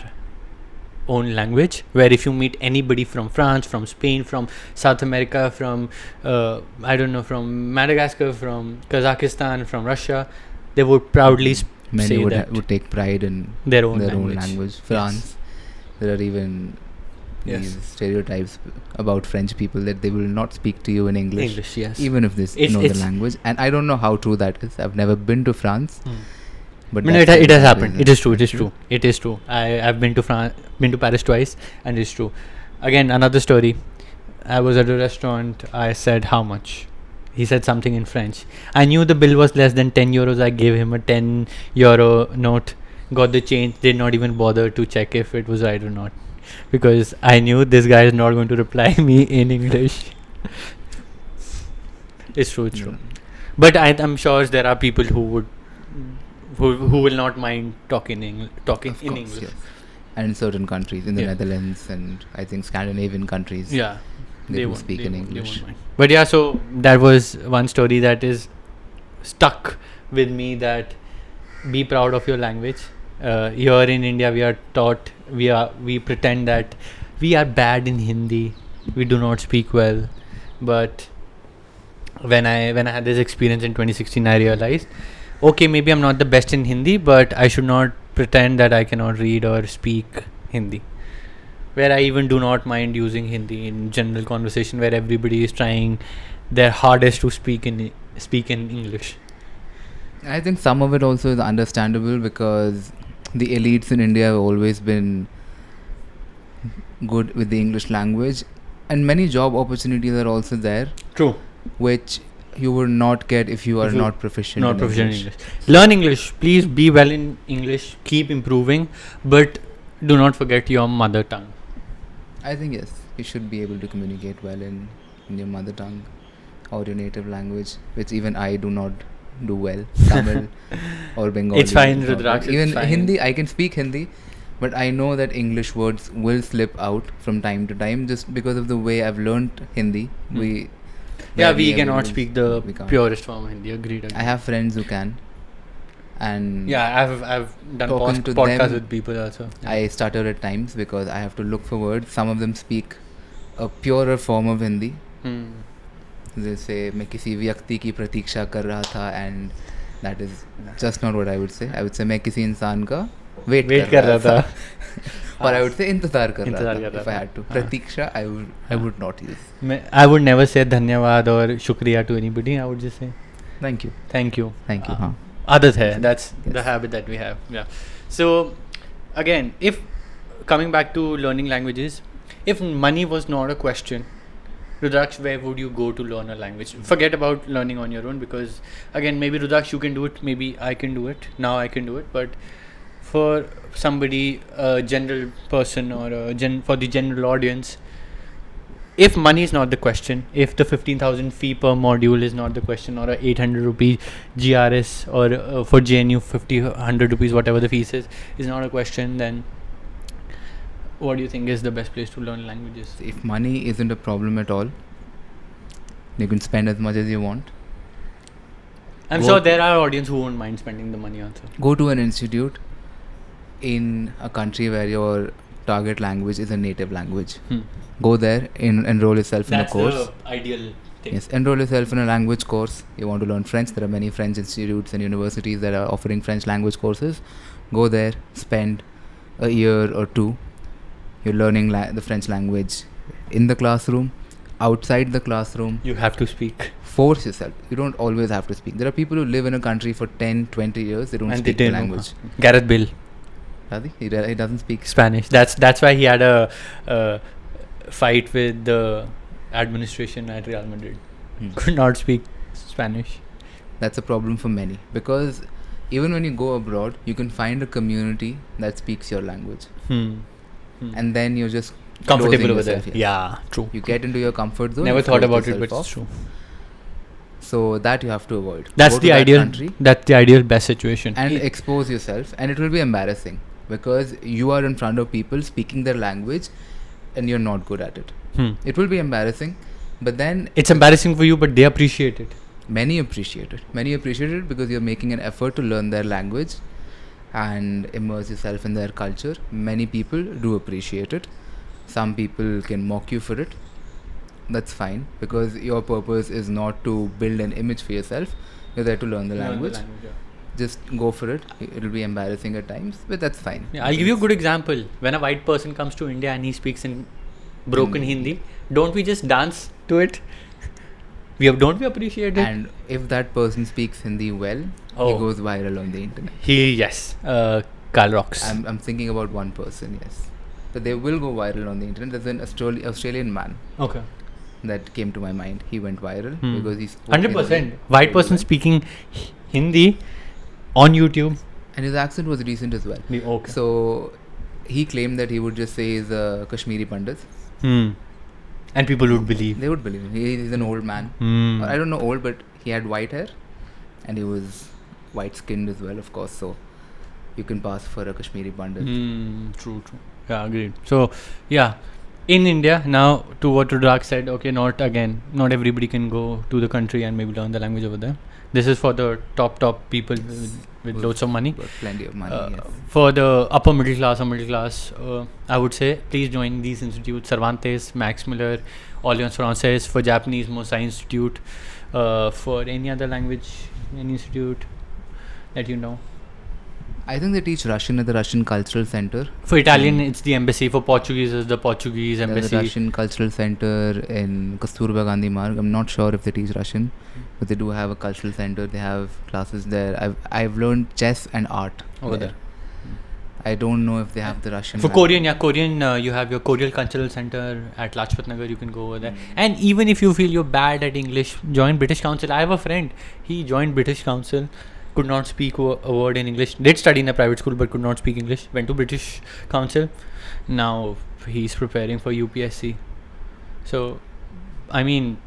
own language, where if you meet anybody from France, from Spain, from South America, from from Madagascar, from Kazakhstan, from Russia, they would proudly Many say would take pride in their own language. language. France, there are even these stereotypes about French people that they will not speak to you in English, yes. even if they know the language. And I don't know how true that is. I've never been to France. But it has happened. It is true. I've been to Paris twice, and it's true. Again, another story. I was at a restaurant. I said, how much? He said something in French. I knew the bill was less than 10 euros. I gave him a 10 euro note, got the change, did not even bother to check if it was right or not, because I knew this guy is not going to reply me in English. It's true. But I'm sure there are people who will not mind talking in English. Yes. And in certain countries, in the Netherlands and I think Scandinavian countries, they will speak in English. But so that was one story that is stuck with me, that be proud of your language. Here in India, we are taught, we pretend that we are bad in Hindi, we do not speak well. But when I had this experience in 2016, I realized, okay, maybe I'm not the best in Hindi, but I should not pretend that I cannot read or speak Hindi. Where I even do not mind using Hindi in general conversation, where everybody is trying their hardest to speak in English. I think some of it also is understandable, because the elites in India have always been good with the English language, and many job opportunities are also there. True. Which you would not get if you are not proficient in English. Learn English. Please be well in English. Keep improving, but do not forget your mother tongue. I think yes, you should be able to communicate well in your mother tongue or your native language, which even I do not do well. Tamil or Bengali. It's fine, Rudrakh. Even Hindi, I can speak Hindi, but I know that English words will slip out from time to time, just because of the way I've learnt Hindi. We cannot speak the purest form of Hindi. Agreed. I have friends who can, and I've done podcasts with people also. I stutter at times because I have to look for words. Some of them speak a purer form of Hindi. जैसे मैं किसी व्यक्ति की प्रतीक्षा कर रहा था, and that is just not what I would say. I would say मैं किसी इंसान का वेट कर रहा था or I would say इंतजार कर रहा था. If I had to Pratiksha, I would not use. I would never say धन्यवाद or शुक्रिया to anybody. I would just say thank you. हाँ. आदत है. That's the habit that we have. Yeah. So again, if coming back to learning languages, if money was not a question, Rudraksh, where would you go to learn a language? Forget about learning on your own, because again, maybe Rudraksh, you can do it, maybe I can do it. Now I can do it, but for somebody, a general person, or for the general audience, if money is not the question, if the 15,000 fee per module is not the question, or a 800 rupee GRS, or for JNU 100 rupees, whatever the fees is not a question, then what do you think is the best place to learn languages? If money isn't a problem at all, you can spend as much as you want. I'm sure there are audience who won't mind spending the money also. Go to an institute in a country where your target language is a native language. Go there, enroll yourself in a course. That's the ideal thing. Yes, enroll yourself in a language course. You want to learn French, there are many French institutes and universities that are offering French language courses. Go there, spend a year or two. You're learning the French language in the classroom, outside the classroom. You have to speak. Force yourself. You don't always have to speak. There are people who live in a country for 10, 20 years. They don't speak the language. Gareth Bale. He doesn't speak Spanish. That's why he had a fight with the administration at Real Madrid. Could not speak Spanish. That's a problem for many, because even when you go abroad, you can find a community that speaks your language. And then you're just comfortable over there. Yes. Yeah, true. You get into your comfort zone. Never thought about it, but it's true. So that you have to avoid. That's the ideal. That's the ideal best situation. And expose yourself, and it will be embarrassing because you are in front of people speaking their language, and you're not good at it. It will be embarrassing, but then it's embarrassing for you, but they appreciate it. Many appreciate it. Many appreciate it because you're making an effort to learn their language and immerse yourself in their culture. Many people do appreciate it. Some people can mock you for it. That's fine, because your purpose is not to build an image for yourself. You're there to learn the language. Just go for it. It'll be embarrassing at times, but that's fine. Yeah, I'll give you a good example. When a white person comes to India and he speaks in broken Hindi, don't we just dance to it? Don't we appreciate it? And if that person speaks Hindi well, he goes viral on the internet. Carl Rocks. I'm thinking about one person, yes. But they will go viral on the internet. There's an Australian man. Okay. That came to my mind. He went viral because he's 100% white person speaking Hindi on YouTube. And his accent was decent as well. Okay. So he claimed that he would just say he's a Kashmiri Pandit. And people would believe. They would believe him. He's an old man. Or I don't know old, but he had white hair. And he was white skinned as well, of course. So you can pass for a Kashmiri Pandit. True. Yeah, agreed. So, yeah. In India, now to what Rudrakh said, okay, not everybody can go to the country and maybe learn the language over there. This is for the top people with loads of money. Plenty of money, yes. For the upper middle class, I would say, please join these institutes: Cervantes, Max Muller, Alliance Française. For Japanese, Mosai Institute. For any other language, any institute that you know. I think they teach Russian at the Russian Cultural Center. For Italian, it's the embassy. For Portuguese, it's the Portuguese embassy. The Russian Cultural Center in Kasturba Gandhi Marg. I'm not sure if they teach Russian, but they do have a cultural center. They have classes there. I've learned chess and art over there. I don't know if they have the Russian. For Korean, you have your Korean Cultural Center at Lajpat Nagar. You can go over there. And even if you feel you're bad at English, join British Council. I have a friend. He joined British Council. Could not speak a word in English. Did study in a private school but could not speak English. Went to British Council. Now he's preparing for UPSC. So, I mean,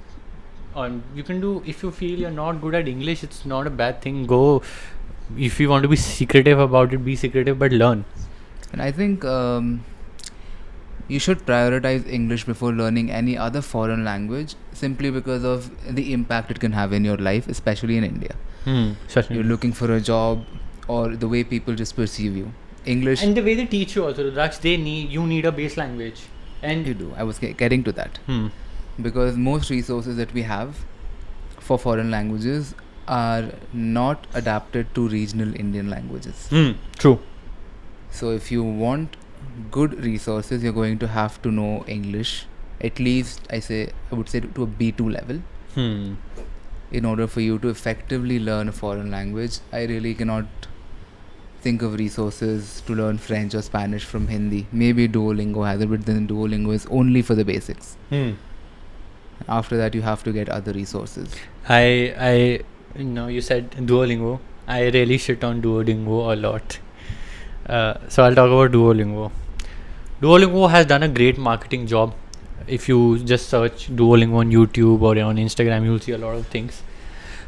you can do, if you feel you're not good at English, it's not a bad thing. Go. If you want to be secretive about it, be secretive, but learn. And I think you should prioritize English before learning any other foreign language, simply because of the impact it can have in your life, especially in India. You're looking for a job, or the way people just perceive you. English. And the way they teach you also, Rudraksh, you need a base language. And you do. I was getting to that. Because most resources that we have for foreign languages are not adapted to regional Indian languages. True. So if you want good resources, you're going to have to know English, at least I would say to a B2 level. In order for you to effectively learn a foreign language. I really cannot think of resources to learn French or Spanish from Hindi. Maybe Duolingo has it, but then Duolingo is only for the basics. After that, you have to get other resources. I you said Duolingo. I really shit on Duolingo a lot. So I'll talk about Duolingo. Duolingo has done a great marketing job. If you just search Duolingo on YouTube or on Instagram, you'll see a lot of things.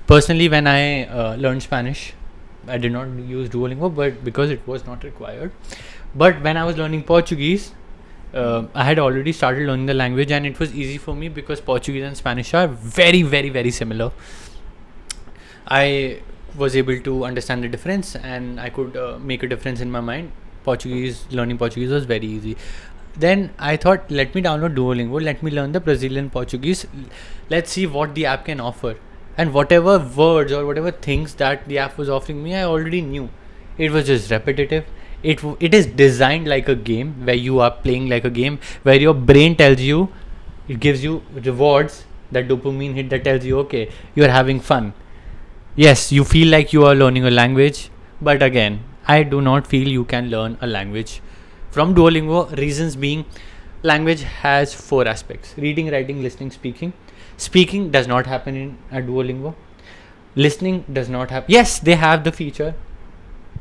Personally, when I learned Spanish, I did not use Duolingo, but because it was not required. But when I was learning Portuguese, I had already started learning the language, and it was easy for me because Portuguese and Spanish are very, very, very similar. I was able to understand the difference, and I could make a difference in my mind. Learning Portuguese was very easy. Then I thought, let me download Duolingo, let me learn the Brazilian Portuguese, let's see what the app can offer. And whatever words or whatever things that the app was offering me, I already knew. It was just repetitive. It is designed like a game, where you are playing like a game, where your brain tells you, it gives you rewards, that dopamine hit that tells you, okay, you are having fun. Yes, you feel like you are learning a language, but again, I do not feel you can learn a language from Duolingo. Reasons being, language has 4 aspects: reading, writing, listening, speaking. Speaking does not happen in a Duolingo. Listening does not happen. Yes, they have the feature,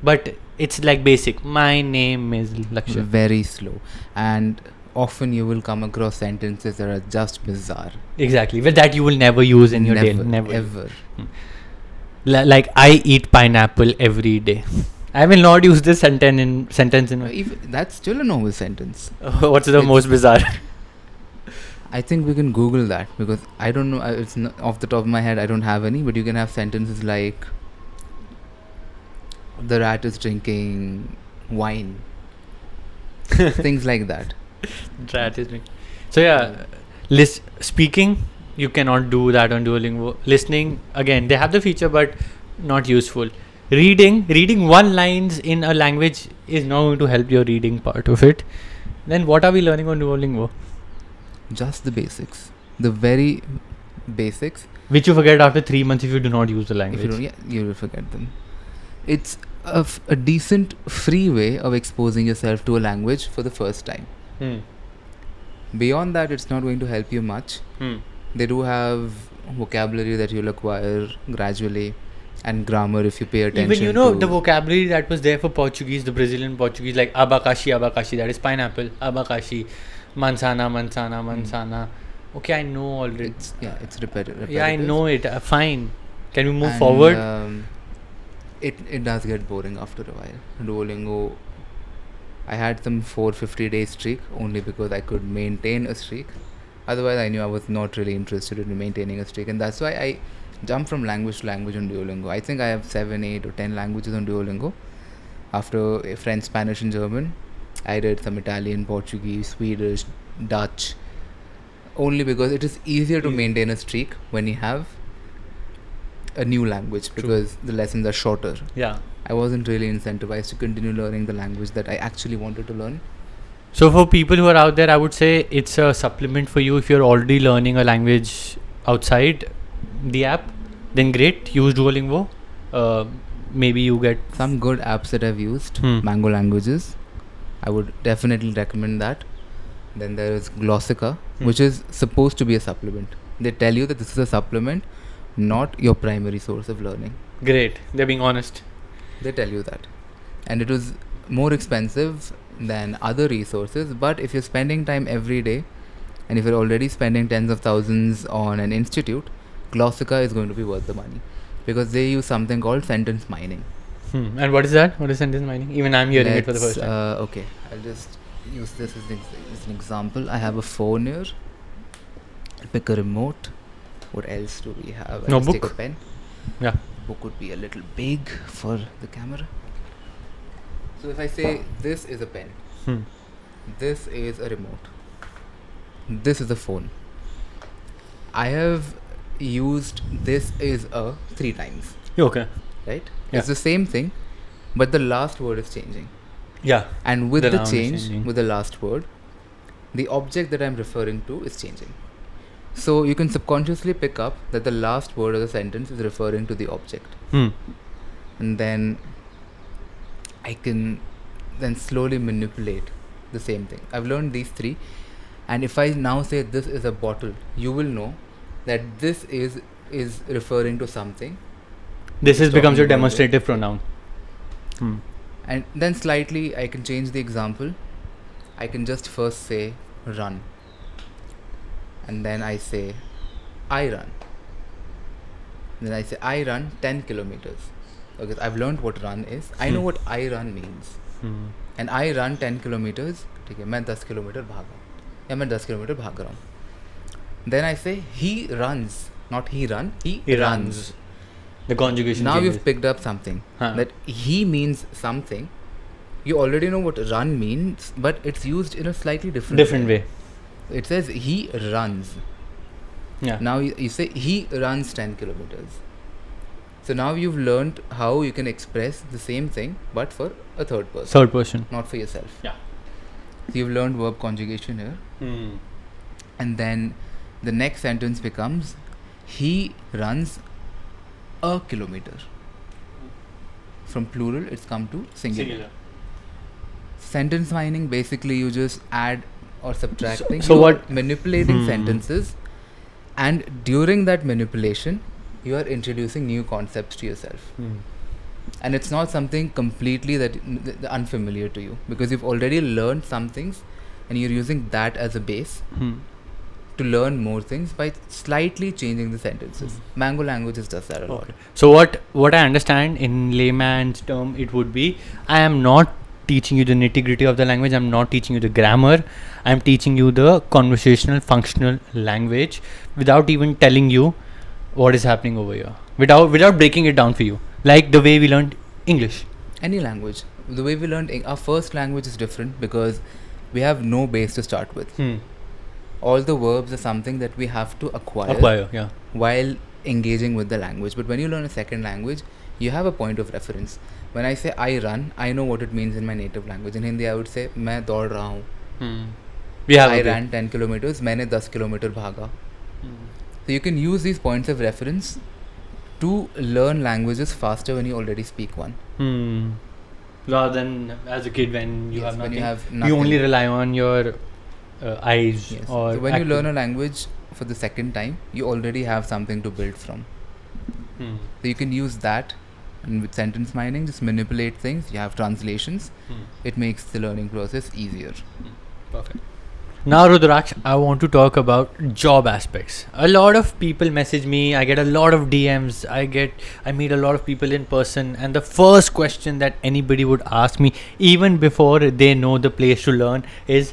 but it's like basic. My name is Lakshya. Very slow. And often you will come across sentences that are just bizarre. Exactly. But that you will never use in your day. Never. Ever. Like, I eat pineapple every day. I will not use this sentence in. That's still a normal sentence. What's the most bizarre? I think we can Google that, because I don't know. It's not, off the top of my head, I don't have any. But you can have sentences like, the rat is drinking wine. Things like that. Rat is drinking. So yeah, speaking, you cannot do that on Duolingo. Listening, again, they have the feature, but not useful. Reading one lines in a language is not going to help your reading part of it. Then what are we learning on Duolingo? Just the basics. The very basics. Which you forget after 3 months if you do not use the language. If you don't, yeah, you will forget them. It's a decent free way of exposing yourself to a language for the first time. Beyond that, it's not going to help you much. They do have vocabulary that you'll acquire gradually, and grammar if you pay attention. Even the vocabulary that was there for Portuguese, the Brazilian Portuguese, like abacaxi, that is pineapple. Abacaxi, manzana. Okay, I know already. It's repetitive. Yeah, I know it. Fine. Can we move forward? It does get boring after a while. Duolingo, I had some 450-day streak only because I could maintain a streak. Otherwise, I knew I was not really interested in maintaining a streak, and that's why I jumped from language to language on Duolingo. I think I have 7, 8 or 10 languages on Duolingo. After French, Spanish and German, I did some Italian, Portuguese, Swedish, Dutch, only because it is easier to maintain a streak when you have a new language, because the lessons are shorter. Yeah. I wasn't really incentivized to continue learning the language that I actually wanted to learn. So for people who are out there, I would say it's a supplement for you. If you're already learning a language outside the app, then great, use Duolingo. Maybe you get some good apps that I've used. Mango Languages, I would definitely recommend that. Then there is Glossica, which is supposed to be a supplement. They tell you that this is a supplement, not your primary source of learning. Great, they're being honest. They tell you that. And it was more expensive than other resources, but if you're spending time every day, and if you're already spending tens of thousands on an institute, Glossica is going to be worth the money, because they use something called sentence mining. And what is that? What is sentence mining? Even I'm hearing it for the first time. Okay, I'll just use this as an example. I have a phone here. I'll pick a remote. What else do we have? I'll just take a pen. Yeah. Book would be a little big for the camera. So if I say this is a pen, this is a remote, this is a phone, I have used this is a 3 times. Okay. Right? Yeah. It's the same thing, but the last word is changing. Yeah. And with the change, with the last word, the object that I'm referring to is changing. So you can subconsciously pick up that the last word of the sentence is referring to the object. And then I can then slowly manipulate the same thing. I've learned these three, and if I now say this is a bottle, you will know that this is referring to something. This is becomes your talking about demonstrative pronoun. And then slightly I can change the example. I can just first say run, and then I say I run. Then I say I run 10 kilometers. Okay, I've learned what run is. I know what I run means. And I run 10 kilometers. ठीक है, मैं 10 kilometre भागा या मैं 10 kilometre भाग रहा हूँ. Then I say he runs, not he run, he runs. The conjugation Now changes. you've picked up something. That he means something. You already know what run means, but it's used in a slightly different way. It says he runs. Yeah. Now you say he runs 10 kilometers. So now you've learned how you can express the same thing but for a third person. Third person. Not for yourself. Yeah. So you've learned verb conjugation here. And then the next sentence becomes he runs a kilometer. From plural it's come to singular. Sentence mining, basically you just add or subtracting. So you what- are manipulating sentences, and during that manipulation you are introducing new concepts to yourself. And it's not something completely that unfamiliar to you, because you've already learned some things and you're using that as a base to learn more things by slightly changing the sentences. Mango Languages does that a lot. So what I understand in layman's term, it would be, I am not teaching you the nitty-gritty of the language, I'm not teaching you the grammar, I'm teaching you the conversational functional language without even telling you what is happening over here, without breaking it down for you, like the way we learned English. Any language. The way we learned our first language is different because we have no base to start with. All the verbs are something that we have to acquire while engaging with the language. But when you learn a second language, you have a point of reference. When I say I run, I know what it means in my native language. In Hindi, I would say मैं दौड़ रहा हूँ. I ran 10 kilometers. मैंने 10 kilometre भागा. So you can use these points of reference to learn languages faster when you already speak one. Rather than as a kid when you Yes, have when nothing, you have nothing. you only rely on your eyes. Yes. Or So when you learn a language for the second time, you already have something to build from. So you can use that, and with sentence mining, just manipulate things. You have translations. It makes the learning process easier. Perfect. Now, Rudraksh, I want to talk about job aspects. A lot of people message me. I get a lot of DMs. I meet a lot of people in person, and the first question that anybody would ask me, even before they know the place to learn, is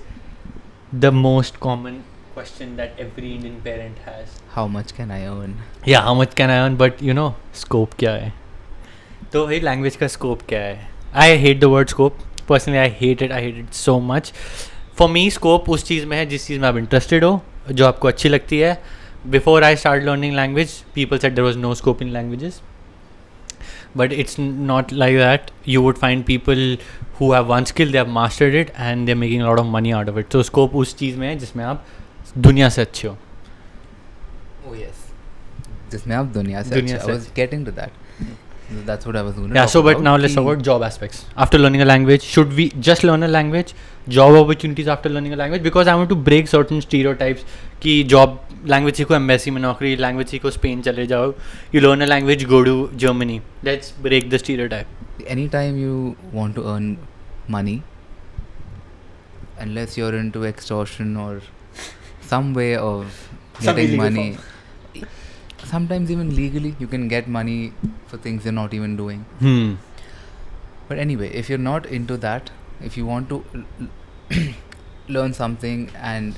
the most common question that every Indian parent has. How much can I earn? Yeah, how much can I earn? But scope क्या है? तो भाई language का scope क्या है? I hate the word scope. Personally, I hate it so much. For me, scope उस चीज़ में है जिस चीज़ में आप interested हो, जो आपको अच्छी लगती है. Before I started learning language, people said there was no scope in languages. But it's not like that. You would find people who have one skill, they have mastered it, and they're making a lot of money out of it. So scope उस चीज़ में है जिसमें आप दुनिया से अच्छे हो. Oh yes. जिसमें आप दुनिया से अच्छे. I was getting to that. That's what I was going to talk so but about. now let's talk about job aspects. After learning a language, should we just learn a language? Job opportunities after learning a language? Because I want to break certain stereotypes कि job language सीखो embassy में नौकरी, language सीखो Spain चले जाओ. You learn a language, go to Germany. Let's break the stereotype. Anytime you want to earn money, unless you're into extortion or some way of getting money, sometimes even legally you can get money for things you're not even doing. But anyway, if you're not into that, if you want to learn something and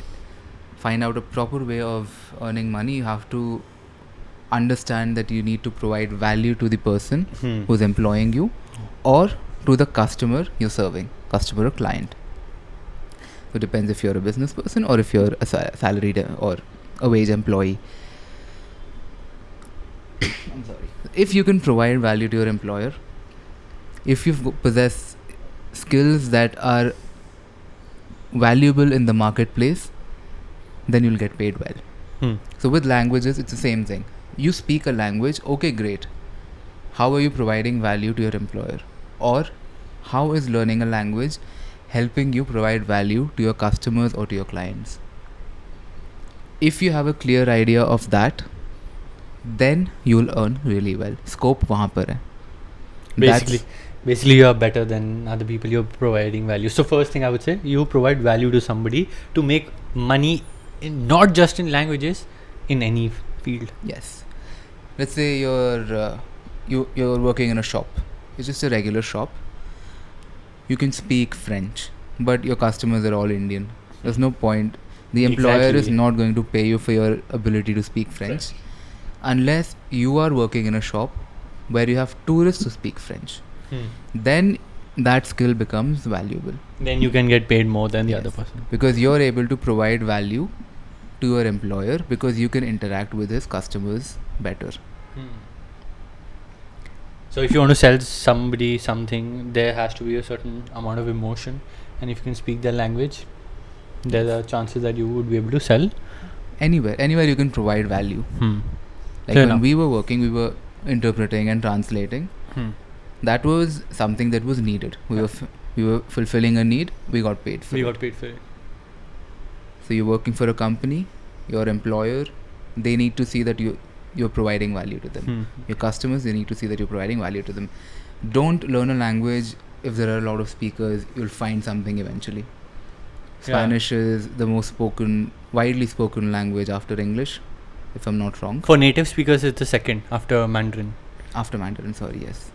find out a proper way of earning money, you have to understand that you need to provide value to the person who's employing you or to the customer you're serving, customer or client. So it depends if you're a business person or if you're a salaried or a wage employee. I'm sorry. If you can provide value to your employer, if you possess skills that are valuable in the marketplace, then you'll get paid well. So with languages, it's the same thing. You speak a language, okay, great. How are you providing value to your employer? Or how is learning a language helping you provide value to your customers or to your clients? If you have a clear idea of that, then you'll earn really well. Scope वहाँ पर है. Basically you are better than other people. You're providing value. So first thing I would say, you provide value to somebody to make money not just in languages, in any field. Yes. Let's say you're working in a shop. It's just a regular shop. You can speak French, but your customers are all Indian. There's no point. The employer is not going to pay you for your ability to speak French unless you are working in a shop where you have tourists who speak French. Then that skill becomes valuable. Then you can get paid more than the other person. Because you're able to provide value to your employer because you can interact with his customers better. So if you want to sell somebody something, there has to be a certain amount of emotion, and if you can speak their language, there are chances that you would be able to sell Anywhere you can provide value. Like Fair when enough. we were working, we were interpreting and translating. That was something that was needed. We were fulfilling a need. We got paid for We it. got paid for it. So you're working for a company, your employer, they need to see that you're providing value to them. Your customers, they need to see that you're providing value to them. Don't learn a language if there are a lot of speakers. You'll find something eventually. Spanish is the most widely spoken language after English, if I'm not wrong. For native speakers, it's the second after Mandarin. After Mandarin, sorry, yes.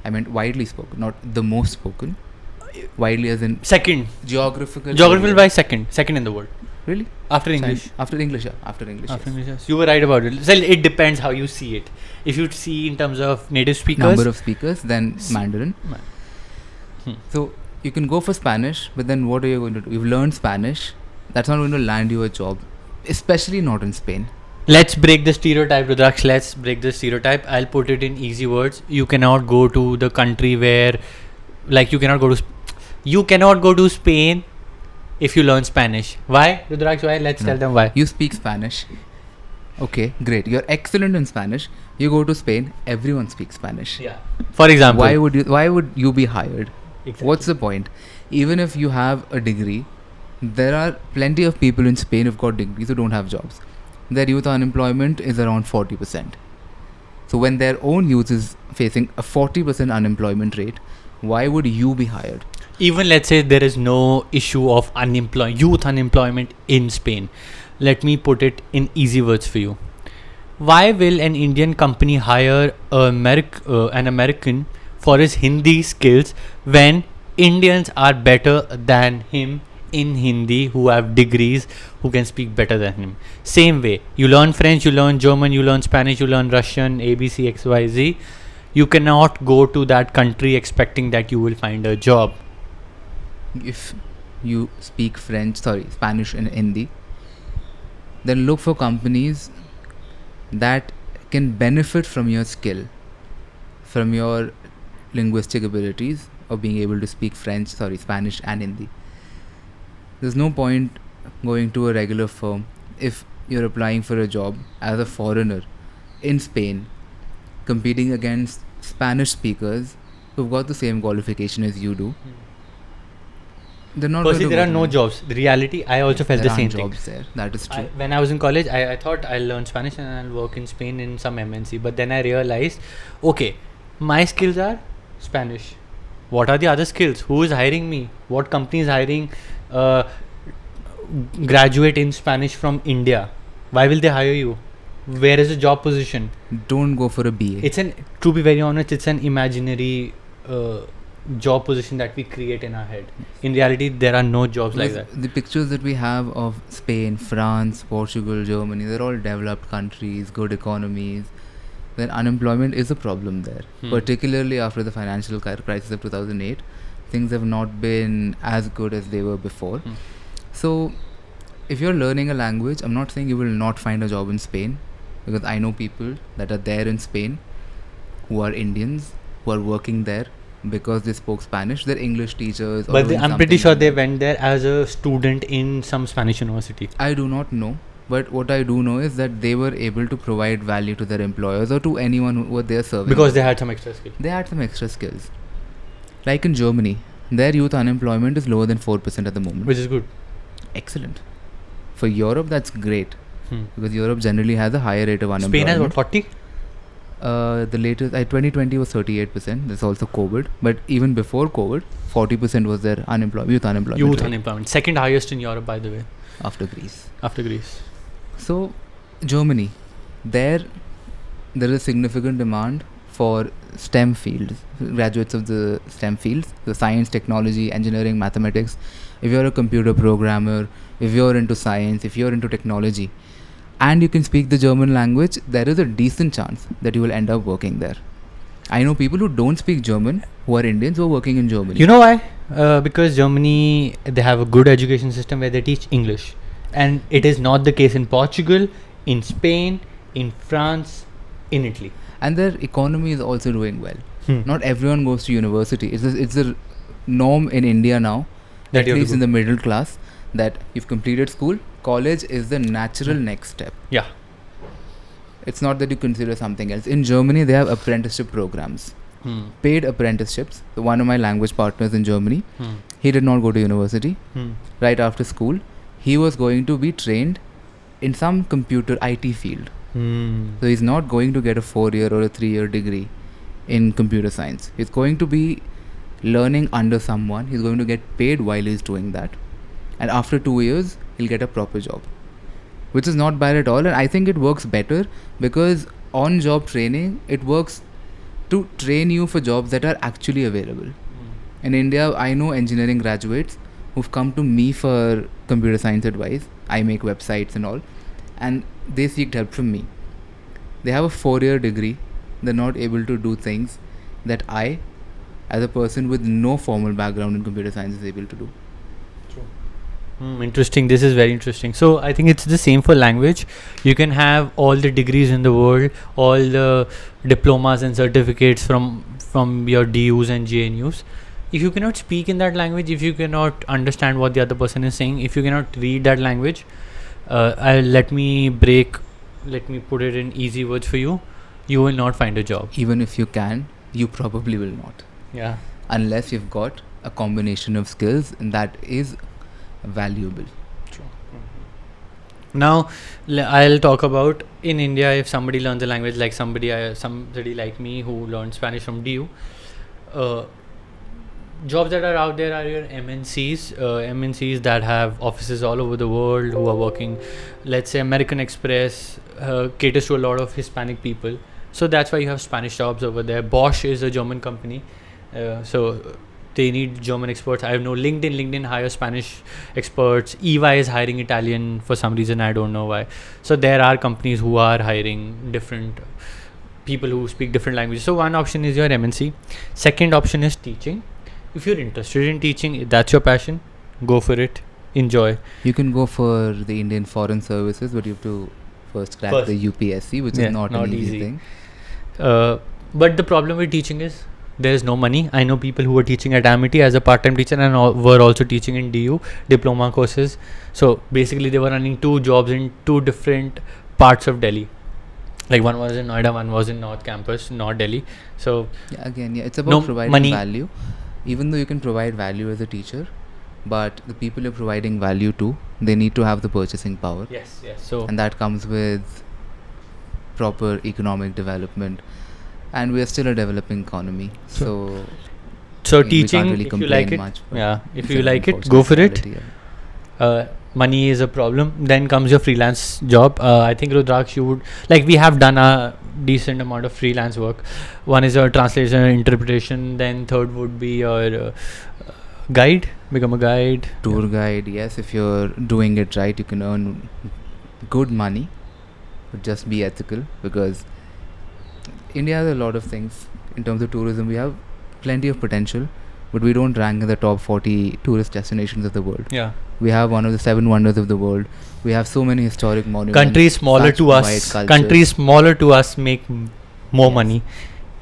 I meant widely spoken, not the most spoken. Widely as in Second. geographical By second in the world. Really? After English. After English, yeah. After English. After yes. English, yes. You were right about it. So it depends how you see it. If you see in terms of native speakers, Number of speakers, then Mandarin. So you can go for Spanish, but then what are you going to do? You've learned Spanish. That's not going to land you a job, especially not in Spain. let's break the stereotype, Rudraksh. Let's break the stereotype. I'll put it in easy words. You cannot go to the country where, like, you cannot go to Spain if you learn Spanish. Why, Rudraksh? Why? Let's tell them why. You speak Spanish. Okay, great. You're excellent in Spanish. You go to Spain. Everyone speaks Spanish. Yeah. For example, Why would you be hired? Exactly. What's the point? Even if you have a degree, there are plenty of people in Spain who've got degrees who don't have jobs. Their youth unemployment is around 40%. So when their own youth is facing a 40% unemployment rate, why would you be hired? Even let's say there is no issue of youth unemployment in Spain. Let me put it in easy words for you. Why will an Indian company hire an American for his Hindi skills when Indians are better than him in Hindi, who have degrees, who can speak better than him? Same way, you learn French, you learn German, you learn Spanish, you learn Russian, ABC, XYZ. You cannot go to that country expecting that you will find a job. If you speak Spanish and Hindi, then look for companies that can benefit from your skill, from your linguistic abilities of being able to speak Spanish and Hindi. There's no point going to a regular firm if you're applying for a job as a foreigner in Spain, competing against Spanish speakers who've got the same qualification as you do. They're not. Firstly, there are no jobs. The reality, I also felt the same thing. Jobs there. That is true. When I was in college, I thought I'll learn Spanish and I'll work in Spain in some MNC. But then I realized, okay, my skills are Spanish. What are the other skills? Who is hiring me? What company is hiring graduate in Spanish from India? Why will they hire you? Where is the job position? Don't go for a BA. To be very honest, it's an imaginary job position that we create in our head. In reality, there are no jobs like that. The pictures that we have of Spain, France, Portugal, Germany, they're all developed countries, good economies. Then unemployment is a problem there. Particularly after the financial crisis of 2008, things have not been as good as they were before. So, if you're learning a language, I'm not saying you will not find a job in Spain, because I know people that are there in Spain who are Indians, who are working there because they spoke Spanish. They're English teachers. But I'm pretty sure they went there as a student in some Spanish university. I do not know. But what I do know is that they were able to provide value to their employers or to anyone who were there serving. Because they had some extra skill. They had some extra skills. Like in Germany, their youth unemployment is lower than 4% at the moment. Which is good. Excellent. For Europe, that's great. Hmm. Because Europe generally has a higher rate of unemployment. Spain has what, 40? The latest, 2020 was 38%. That's also COVID. But even before COVID, 40% was their youth unemployment. Youth rate. unemployment. Second highest in Europe, by the way. After Greece. After Greece. So, Germany, there is a significant demand for STEM fields, graduates of the STEM fields, the science, technology, engineering, mathematics. If you're a computer programmer, if you're into science, if you're into technology, and you can speak the German language, there is a decent chance that you will end up working there. I know people who don't speak German, who are Indians, who are working in Germany. You know why? Because Germany, they have a good education system where they teach English. And it is not the case in Portugal, in Spain, in France, in Italy. And their economy is also doing well. Hmm. Not everyone goes to university. It's a norm in India now, That at you have to least go. in the middle class, that you've completed school, college is the natural next step. Yeah. It's not that you consider something else. In Germany, they have apprenticeship programs, paid apprenticeships. So one of my language partners in Germany, he did not go to university. Right after school, he was going to be trained in some computer IT field. So he's not going to get a 4-year or a 3-year degree in computer science. He's going to be learning under someone. He's going to get paid while he's doing that. And after 2 years, he'll get a proper job, which is not bad at all. And I think it works better because on-job training, it works to train you for jobs that are actually available. In India, I know engineering graduates who've come to me for computer science advice. I make websites and all, and they seek help from me. They have a 4-year degree. They're not able to do things that I, as a person with no formal background in computer science, is able to do. Interesting. This is very interesting. So I think it's the same for language. You can have all the degrees in the world, all the diplomas and certificates from your DUs and JNUs. If you cannot speak in that language, if you cannot understand what the other person is saying, if you cannot read that language, let me put it in easy words for you. You will not find a job. Even if you can, you probably will not. Yeah. Unless you've got a combination of skills, and that is valuable. Now I'll talk about in India, if somebody learns a language, like somebody like me who learned Spanish from DU, jobs that are out there are your MNCs that have offices all over the world, who are working. Let's say American Express caters to a lot of Hispanic people, so that's why you have Spanish jobs over there. Bosch is a German company, so they need German experts. I know LinkedIn hires Spanish experts. EY is hiring Italian for some reason, I don't know why. So there are companies who are hiring different people who speak different languages. So one option is your MNC. Second option is teaching. If you're interested in teaching, if that's your passion, go for it. Enjoy. You can go for the Indian Foreign Services, but you have to first crack the UPSC, which is not an easy thing. But the problem with teaching is there is no money. I know people who were teaching at Amity as a part-time teacher and were also teaching in DU diploma courses. So basically they were running 2 jobs in 2 different parts of Delhi. Like one was in Noida, one was in North Campus, North Delhi. So it's about providing value. Even though you can provide value as a teacher, but the people you're providing value to, they need to have the purchasing power. Yes. So and that comes with proper economic development. And we are still a developing economy, so teaching, really if you like it, if you like it, go for it. Money is a problem. Then comes your freelance job. I think Rudraksh, you would we have done a decent amount of freelance work. One is your translation and interpretation. Then third would be your guide. Become a guide, tour guide. Yes, if you're doing it right, you can earn good money, but just be ethical, because India has a lot of things in terms of tourism. We have plenty of potential, but we don't rank in the top 40 tourist destinations of the world. Yeah. We have one of the 7 wonders of the world. We have so many historic monuments. Countries smaller to us make more money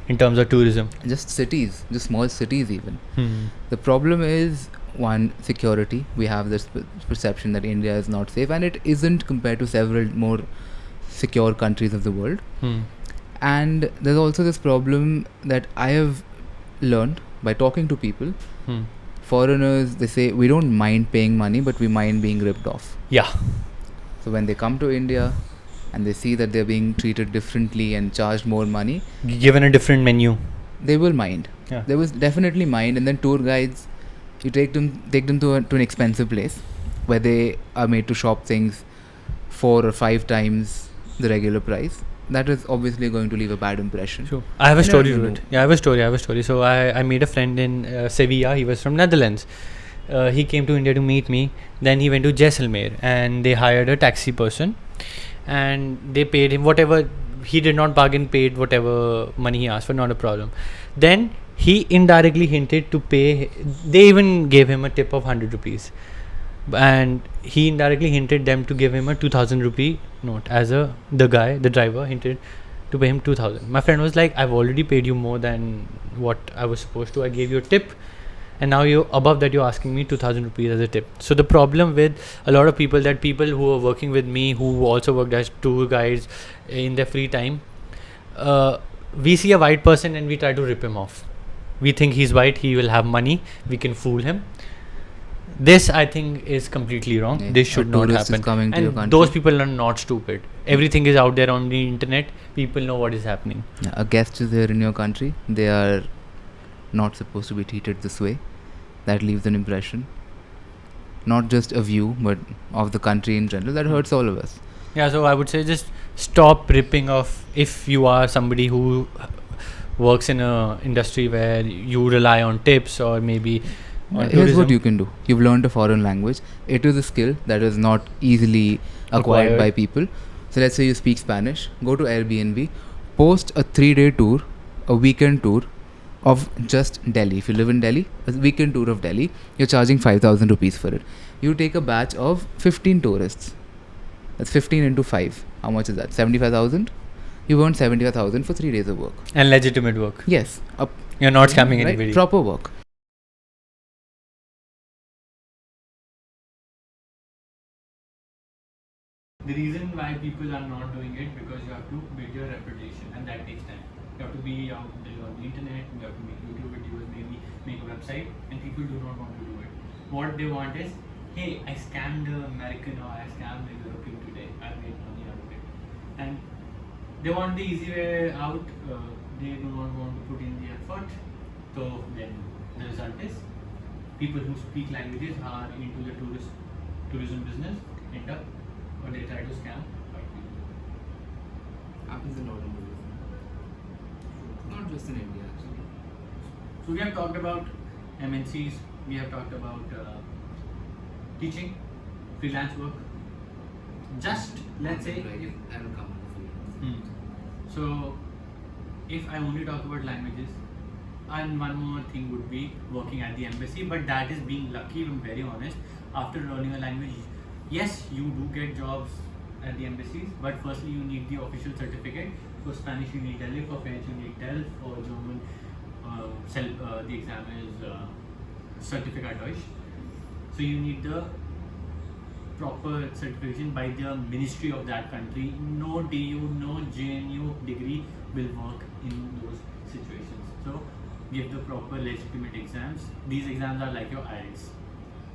in terms of tourism. Just small cities even. The problem is, one, security. We have this perception that India is not safe, and it isn't compared to several more secure countries of the world. And there's also this problem that I have learned by talking to people. Hmm. Foreigners, they say, we don't mind paying money, but we mind being ripped off. Yeah. So when they come to India and they see that they're being treated differently and charged more money, Given a different menu. they will mind. Yeah. They will definitely mind. And then tour guides, you take them to an expensive place where they are made to shop things 4 or 5 times the regular price. That is obviously going to leave a bad impression. Sure. I have a And story you to know. it. Yeah, I have a story. So I made a friend in Sevilla. He was from Netherlands. He came to India to meet me. Then he went to Jaisalmer and they hired a taxi person, and they paid him whatever. He did not bargain, paid whatever money he asked for, not a problem. Then he indirectly hinted to pay. They even gave him a tip of 100 rupees, and he indirectly hinted them to give him a 2000 rupee note. The driver hinted to pay him 2000. My friend was like, I've already paid you more than what I was supposed to. I gave you a tip, and now you above that you're asking me 2000 rupees as a tip. So the problem with a lot of people, that people who are working with me, who also worked as tour guides in their free time, we see a white person and we try to rip him off. We think he's white, he will have money, we can fool him. This, I think, is completely wrong. Yeah, This a should not tourist is happen. coming to your And country. those people are not stupid. Everything is out there on the internet. People know what is happening. Yeah, a guest is here in your country. They are not supposed to be treated this way. That leaves an impression. Not just a view, but of the country in general. That hurts all of us. Yeah, so I would say just stop ripping off. If you are somebody who works in a industry where you rely on tips or maybe on Here's what tourism. you can do. You've learned a foreign language. It is a skill that is not easily acquired by people. So let's say you speak Spanish. Go to Airbnb. Post a 3-day tour, a weekend tour of just Delhi. If you live in Delhi, a weekend tour of Delhi, you're charging 5,000 rupees for it. You take a batch of 15 tourists. That's 15 into 5. How much is that? 75,000? You earned 75,000 for 3 days of work. And legitimate work. Yes. You're not scamming Right? anybody. Proper work. The reason why people are not doing it, because you have to build your reputation, and that takes time. You have to be out there on the internet, you have to make YouTube videos, maybe make a website, and people do not want to do it. What they want is, hey, I scammed the American or I scammed the European today, I made money out of it. And they want the easy way out, they do not want to put in the effort. So then the result is, people who speak languages are into the tourism business, end up, or they try to scam white people. Happens a lot in India. Not just in India, actually. So we have talked about MNCs, we have talked about teaching, freelance work. Just let's say, so if I only talk about languages, and one more thing would be working at the embassy, but that is being lucky, I'm very honest. After learning a language, yes, you do get jobs at the embassies, but firstly you need the official certificate. For Spanish you need DEL, for French you need DEL, for German the exam is Certificat Deutsch. So you need the proper certification by the ministry of that country. No DU, no JNU degree will work in those situations. So give the proper legitimate exams. These exams are like your IELTS.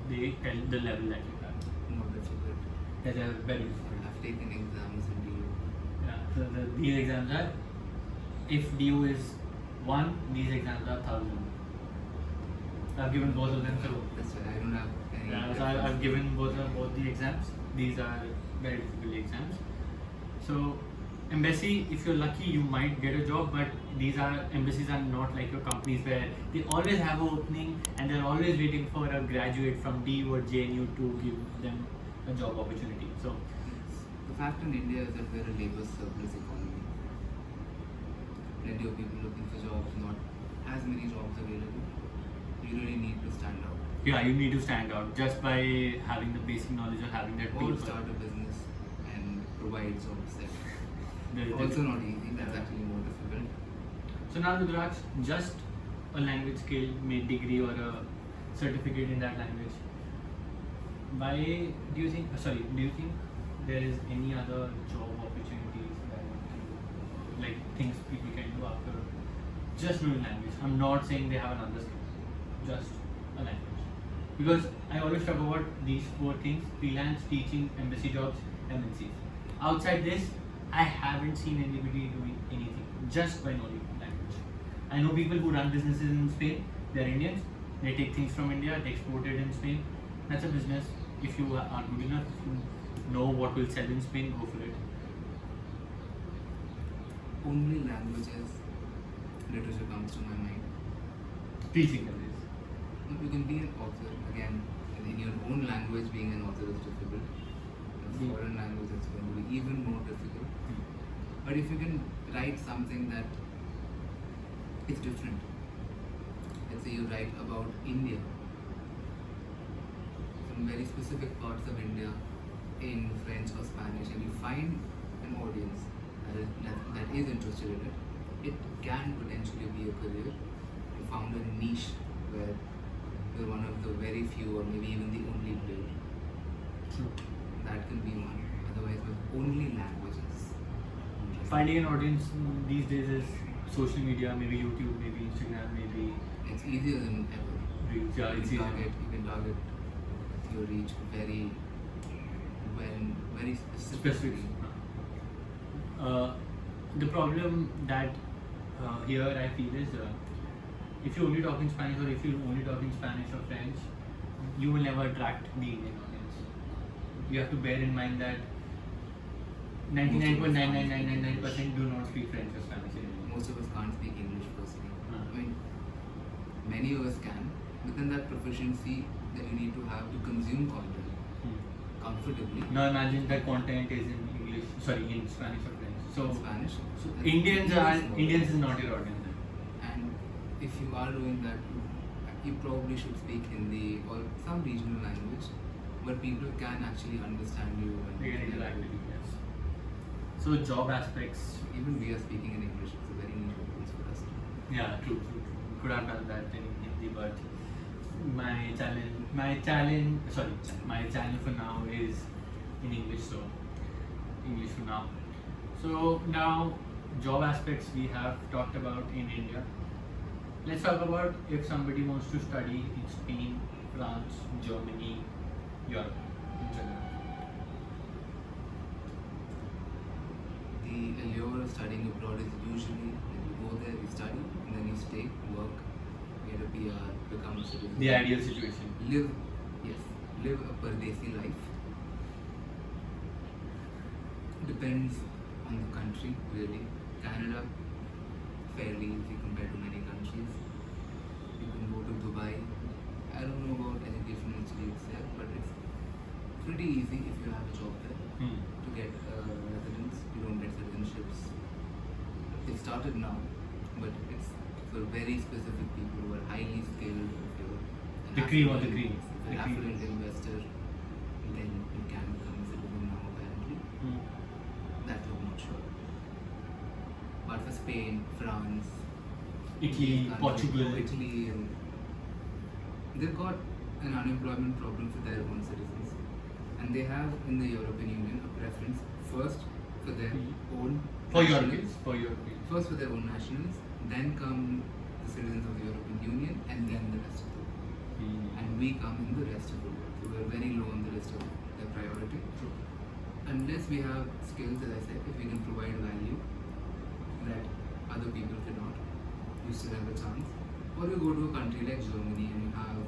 They tell the level that you have. No, that's good. That are very difficult. I've taken exams in DU. Yeah, so these exams are, if DU is 1, these exams are 1000. I've given both of them, so That's why I don't have any. yeah, so I've given both the exams. These are very difficult exams. So embassy, if you're lucky, you might get a job, but embassies are not like your companies where they always have an opening and they're always waiting for a graduate from DU or JNU to give them a job opportunity. So The fact in India is that we're a labor surplus economy. Plenty of people looking for jobs, not as many jobs available. You really need to stand out. yeah, you need to stand out just by having the basic knowledge of having that Or paper. start a business and provide jobs there. The- Also not easy, that's actually more difficult. So now Rudrakh, just a language skill, may degree or a certificate in that language. Why do you think? Do you think there is any other job opportunities like things people can do after just knowing language? I'm not saying they have another skill. just a language. Because I always talk about these four things: freelance, teaching, embassy jobs, MNCs. Outside this, I haven't seen anybody doing anything just by knowing language. I know people who run businesses in Spain. They're Indians. They take things from India, they export it in Spain. That's a business. If you are good enough, if you know what will sell in Spain, go for it. Only languages literature comes to my mind. Teaching them is. You can be an author again in your own language. Being an author is difficult. In foreign language, it's going to be even more difficult. But if you can write something that is different, let's say you write about India, some very specific parts of India in French or Spanish, and you find an audience that is interested in it, it can potentially be a career. You found a niche where you're one of the very few or maybe even the only player. True. That can be one. Otherwise, with only languages. Finding an audience these days is social media, maybe YouTube, maybe Instagram, maybe. It's easier than ever. Reels. Yeah, it's easier. You can target your reach very well, very specifically. The problem that here I feel is if you only talk in Spanish or if you only talk in Spanish or French, you will never attract the Indian audience. You have to bear in mind that 99.99999% do not speak French or Spanish in India. Most of us can't speak English firstly. I mean, many of us can, but then that proficiency that you need to have to consume content comfortably. Now imagine that content is in English, in Spanish or French. So Spanish. So Indians is not your audience. And if you are doing that, you probably should speak Hindi or some regional language where people can actually understand you and They can interact with you. Yes. So job aspects. Even we are speaking in English. It's a very new audience for us. Yeah, true. Could have done that in Hindi, but my channel for now is in English, so English for now. So now job aspects we have talked about in India. Let's talk about if somebody wants to study in Spain, France, Germany, Europe in general. The allure of studying abroad is usually that you go there, you study, and then you stay, work, get a PR, become a citizen. The ideal situation. Live a Pardesi life. Depends on the country, really. Canada, fairly easy compared to many countries. You can go to Dubai. I don't know about educational institutes there, but it's pretty easy if you have a job there to get residence. You don't get citizenships. It started now, but it's for very specific people who are highly skilled. If you're an affluent investor, then you can become a citizen now apparently. That I'm not sure. But for Spain, France, Italy, Portugal, and they've got an unemployment problem for their own citizens, and they have in the European Union a preference first for their own nationals. First for their own nationals, then come the citizens of the European Union, and then the rest of the world. And we come in the rest of the world. So we're very low on the list of their priority. True. Unless we have skills, as I said, if we can provide value that other people cannot, you still have a chance. Or you go to a country like Germany and you have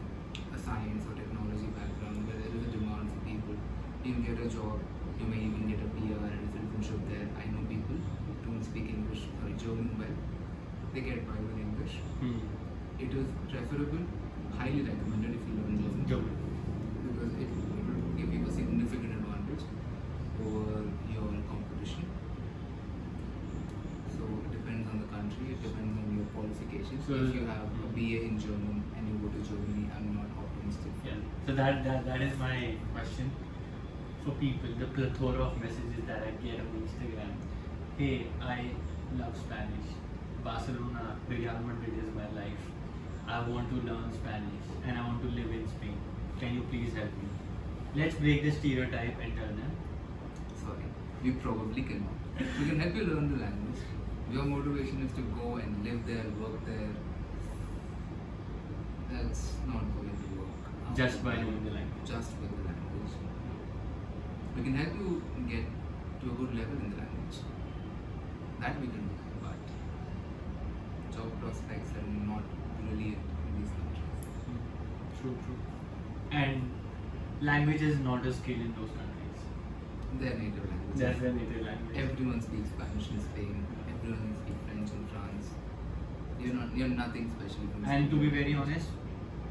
a science or technology background where there is a demand for people. You can get a job, you may even get a PR and a citizenship there. I know people who don't speak German well. They get by with English. It is preferable, highly recommended if you learn German. Because it will give you a significant advantage over your competition. So it depends on the country, it depends on your qualifications. So if you have a BA in German and you go to Germany, I'm not optimistic. Yeah. So that is my question for people. The plethora of messages that I get on Instagram. Hey, I love Spanish. Barcelona, Real Madrid is my life. I want to learn Spanish and I want to live in Spain. Can you please help me? Let's break the stereotype and tell them. Sorry, we probably cannot. We can help you learn the language. Your motivation is to go and live there, work there. That's not going to work. Just by knowing the language. Just with the language. We can help you get to a good level in the language. That we can do, but job prospects are not brilliant in these countries. True. And language is not a skill in those countries. Their native language. That's their native language. Everyone speaks Spanish in Spain. Everyone speaks French in France. You're nothing special from And Spain. to be very honest,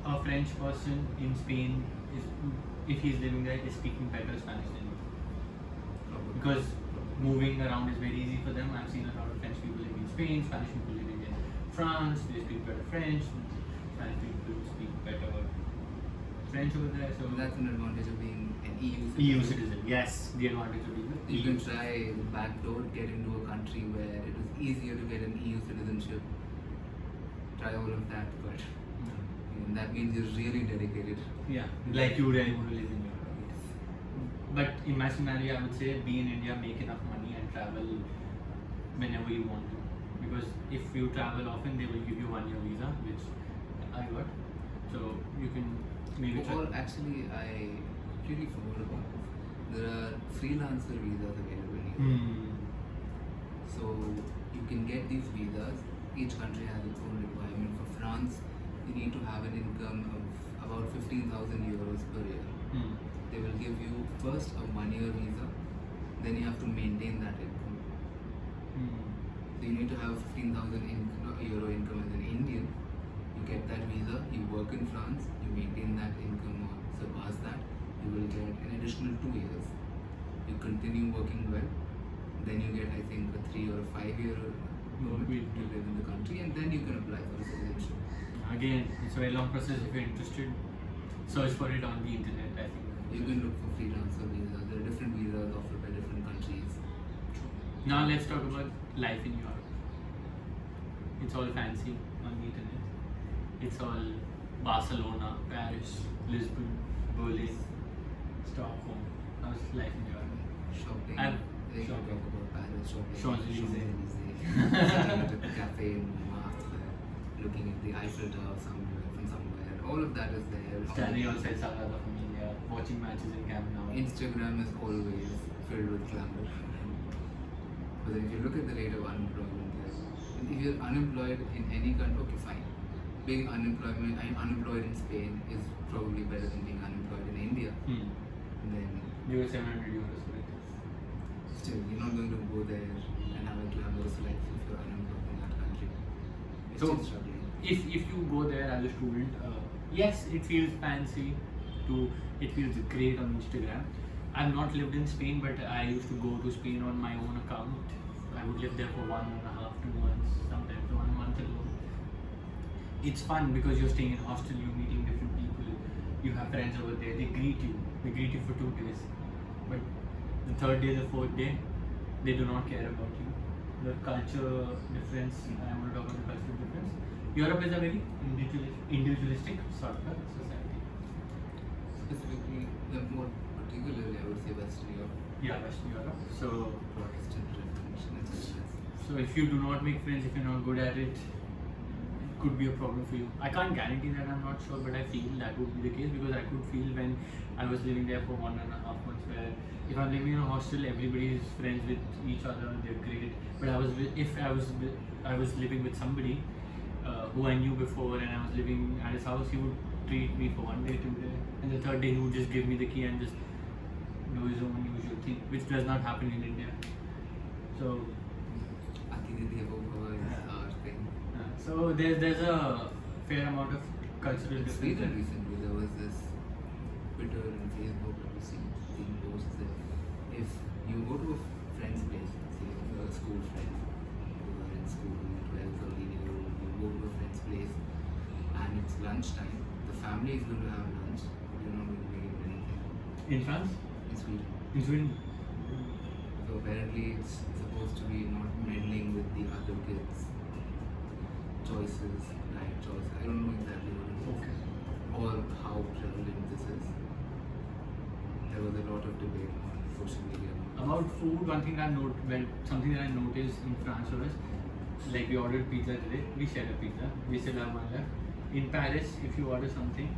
a French person in Spain is, if he's living there, is speaking better Spanish than you. Probably. Because moving around is very easy for them. I've seen a lot of French people living in Spain, Spanish people living in France. They speak better French. Spanish people speak better French over there. So that's an advantage of being an EU citizen. EU citizen. Yes, the advantage of being You can try the back door, get into a country where it is easier to get an EU citizenship. Try all of that, but that means you're really dedicated. Yeah, like you really want to live in Europe. But in my scenario, I would say be in India, make enough money, and travel whenever you want to. Because if you travel often, they will give you 1 year visa, which I got. So you can maybe try. Or actually, I completely forgot about this. There are freelancer visas available here. So you can get these visas. Each country has its own requirement. For France, you need to have an income of about 15,000 euros per year. They will give you first a 1 year visa, then you have to maintain that income. So you need to have 15,000 euro income as an Indian. You get that visa, you work in France, you maintain that income or surpass that, you will get an additional 2 years. You continue working well, then you get, I think, a 3 or a 5 year permit to live in the country, and then you can apply for citizenship. Again, it's a very long process. If you're interested, search for it on the internet. I think You can look for freelancer visas. There are different visas offered by different countries. Now let's talk about life in Europe. It's all fancy on the internet. It's all Barcelona, Paris, Lisbon, Berlin, Stockholm. How's life in Europe? Shopping. They can Shopping. talk about Paris, shopping. Champs-Élysées. Sitting at a cafe in Montmartre, looking at the Eiffel Tower from somewhere. All of that is there. Standing outside Sagrada Familia, watching matches in Camp Nou. Instagram is always filled with glamour. But then if you look at the rate of unemployment there, if you're unemployed in any country, okay, fine. Being unemployed in Spain is probably better than being unemployed in India. And then You were 700 euros for it. still, you're not going to go there and have a glamorous life if you're unemployed in that country. It's So, still struggling. if you go there as a student, yes, it feels fancy. It feels great on Instagram. I've not lived in Spain, but I used to go to Spain on my own account. I would live there for 1.5, 2 months, sometimes 1 month ago. It's fun because you're staying in hostel, you're meeting different people, you have friends over there. They greet you for 2 days, but the 3rd day, the 4th day, they do not care about you. The culture difference. I want to talk about the cultural difference. Europe is a very individualistic sort of a society. Specifically, more particularly, I would say Western Europe. Yeah, Western Europe. So Protestant Reformation, etc. So if you do not make friends, if you're not good at it, it could be a problem for you. I can't guarantee that, I'm not sure, but I feel that would be the case because I could feel when I was living there for 1.5 months where if I'm living in a hostel, everybody is friends with each other, they're great. But if I was living with somebody who I knew before and I was living at his house, he would treat me for 1 day, 2 days, and the 3rd day he would just give me the key and just do his own usual thing, which does not happen in India. So our thing. So there's a fair amount of cultural In difference. Sweden recently, there was this Twitter and Facebook that we see posts that if you go to a friend's place, say you're a school friend, you are in school, 12 or 13 year old, you go to a friend's place and it's lunchtime, the family is going to have lunch, but you're not going to be eating anything. In France? In Sweden. In Sweden? So apparently it's supposed to be not meddling with the other kids' choices, diet choice. I don't know exactly what it is. Okay. Or how prevalent this is. There was a lot of debate on social media. About food, something that I noticed in France was like we ordered pizza today. We shared a pizza. We still have one left. in Paris, if you order something,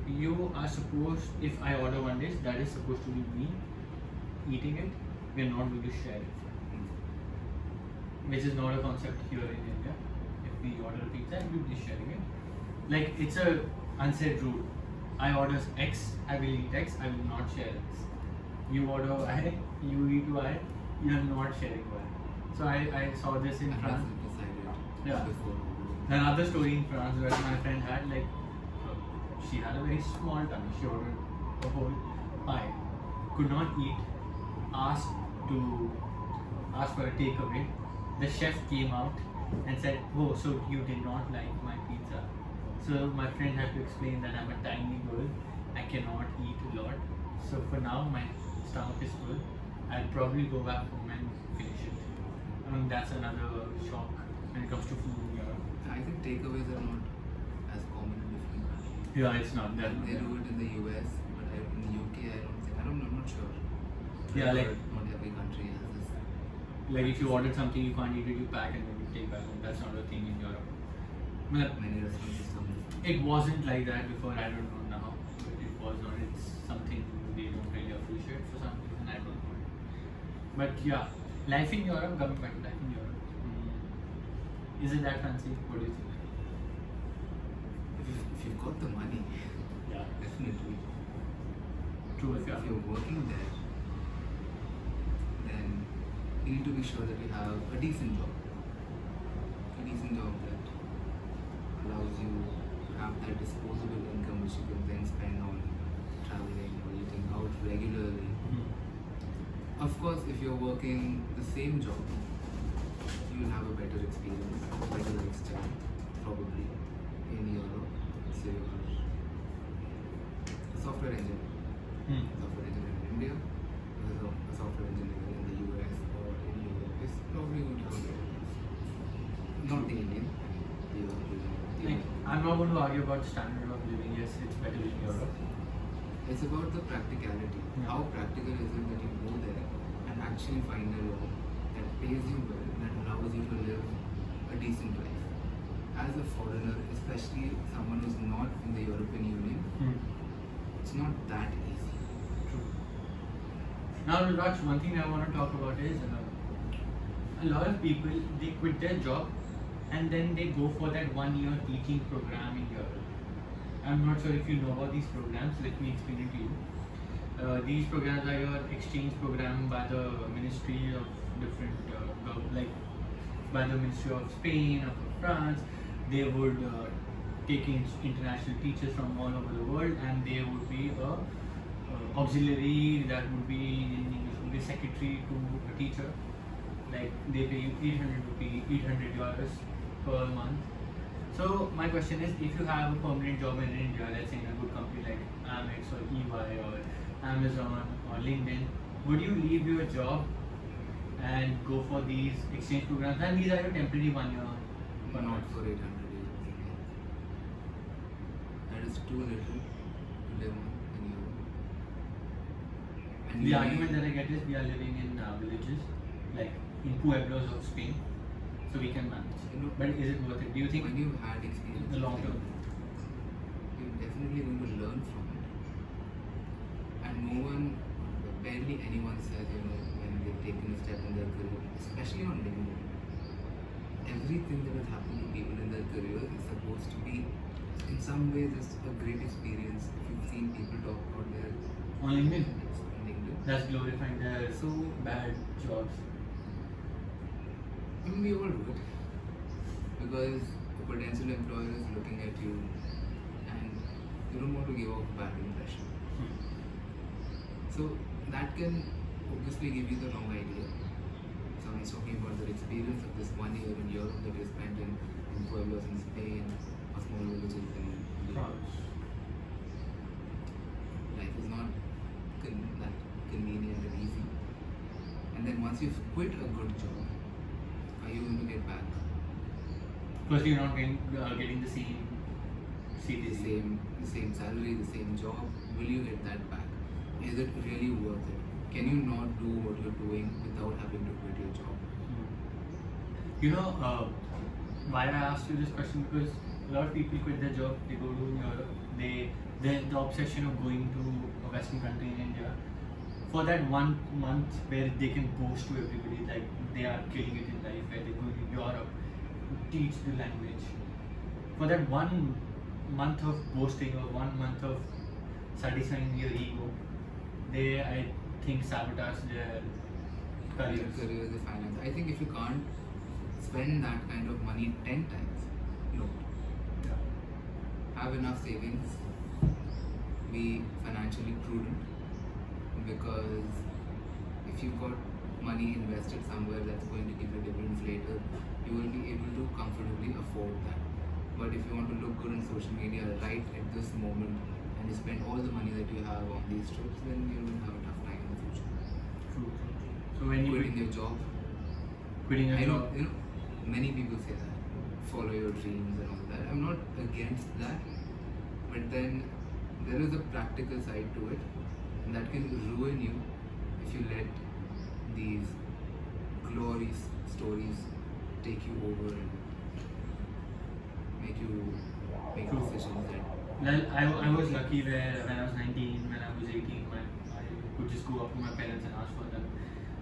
you are supposed, if I order one dish, that is supposed to be me eating it. We're not going to share it, which is not a concept here in India. If we order a pizza, we'll be sharing it. Like, it's a unsaid rule. I order X, I will eat X, I will not share X. You order Y, you eat Y, you are not sharing Y. So I saw this in France. Yeah. Another story in France where my friend had, like, she had a very small tummy. She ordered a whole pie, could not eat, asked for a takeaway. The chef came out and said, "Oh, so you did not like my pizza?" So my friend had to explain that I'm a tiny girl, I cannot eat a lot. So for now, my stomach is full. I'll probably go back home and finish it. I mean, that's another shock when it comes to food in Europe. I think takeaways are not as common in different countries. Yeah, it's not that. They do it in the US, but in the UK, I'm not sure. Yeah, like, not every country has this. like if you ordered something, you can't eat it, you pack and then you take back home. That's not a thing in Europe. Well, Many restaurants do something. it wasn't like that before, I don't know now. But it was not. It's something they don't really appreciate for some reason, I don't know. But yeah, life in Europe, coming back to life in Europe. Is it that fancy? What do you think? If you've got the money, Yeah. definitely. True, If you're working there, then you need to be sure that you have a decent job. A decent job that allows you to have that disposable income which you can then spend on traveling or eating out regularly. Of course, if you're working the same job, you'll have a better experience, better lifestyle, probably in Europe. Say you're a software engineer. Software engineer in India, a software engineer in the US or in Europe is probably going to have a better life. Not the Indian, Like, I'm not going to argue about standard of living. Yes, it's better in Europe. It's about the practicality. Yeah. How practical is it that you go there and actually find a job that pays you well, that allows you to live a decent life. As a foreigner, especially someone who's not in the European Union, it's not that easy. True. Now, Rudrakh, one thing I want to talk about is a lot of people, they quit their job and then they go for that 1 year teaching program in Europe. I'm not sure if you know about these programs. Let me explain it to you. These programs are your exchange program by the Ministry of different, like by the Ministry of Spain or France. They would take in international teachers from all over the world, and there would be a auxiliary that would be in English would be secretary to a teacher. Like, they pay you 800 euros per month. So my question is, if you have a permanent job in India, let's say in a good company like Amex or EY or Amazon or LinkedIn, would you leave your job and go for these exchange programs? And these are your temporary 1 year. But not for 800 euros. That is too little to live on in Europe. And The you argument need- that I get is we are living in villages, like in pueblos of Spain, so we can manage. You know, But is it worth it? Do you think when you've had experience, the long term? you're definitely going to learn from it. And no one, barely anyone says, when they've taken a step in their career, especially on LinkedIn, everything that has happened to people in their career is supposed to be, in some ways, it's a great experience. If you've seen people talk about their On LinkedIn? on LinkedIn. That's glorifying their So, bad jobs. I mean, we all do it because a potential employer is looking at you and you don't want to give off a bad impression. So that can obviously give you the wrong idea. Someone's talking about their experience of this 1 year in Europe that they spent in pueblos in Spain or small villages in France. Life is not that convenient and easy. And then once you've quit a good job, are you going to get back Because you're not getting the same the CTC. same salary, the same job? Will you get that back? Is it really worth it? Can you not do what you're doing without having to quit your job? You know, why I asked you this question, because a lot of people quit their job, they go to Europe, the obsession of going to a Western country in India for that 1 month where they can boast to everybody like they are killing it in life, where they go to Europe, teach the language. For that 1 month of boasting or 1 month of satisfying your ego, they, I think, sabotage their careers. Careers, the finance. I think if you can't spend that kind of money 10 times, no. Yeah. Have enough savings, be financially prudent, because if you've got money invested somewhere that's going to give you dividends later, you will be able to comfortably afford that. But if you want to look good on social media right at this moment and you spend all the money that you have on these trips, then you will have a tough time in the future. True. So when you Quitting your job, quitting your I job, know, many people say that, follow your dreams and all that. I'm not against that, but then there is a practical side to it, and that can ruin you if you let these glory stories take you over and make you make True. decisions that. well, I was lucky where when I was 19, when I was 18, I could just go up to my parents and ask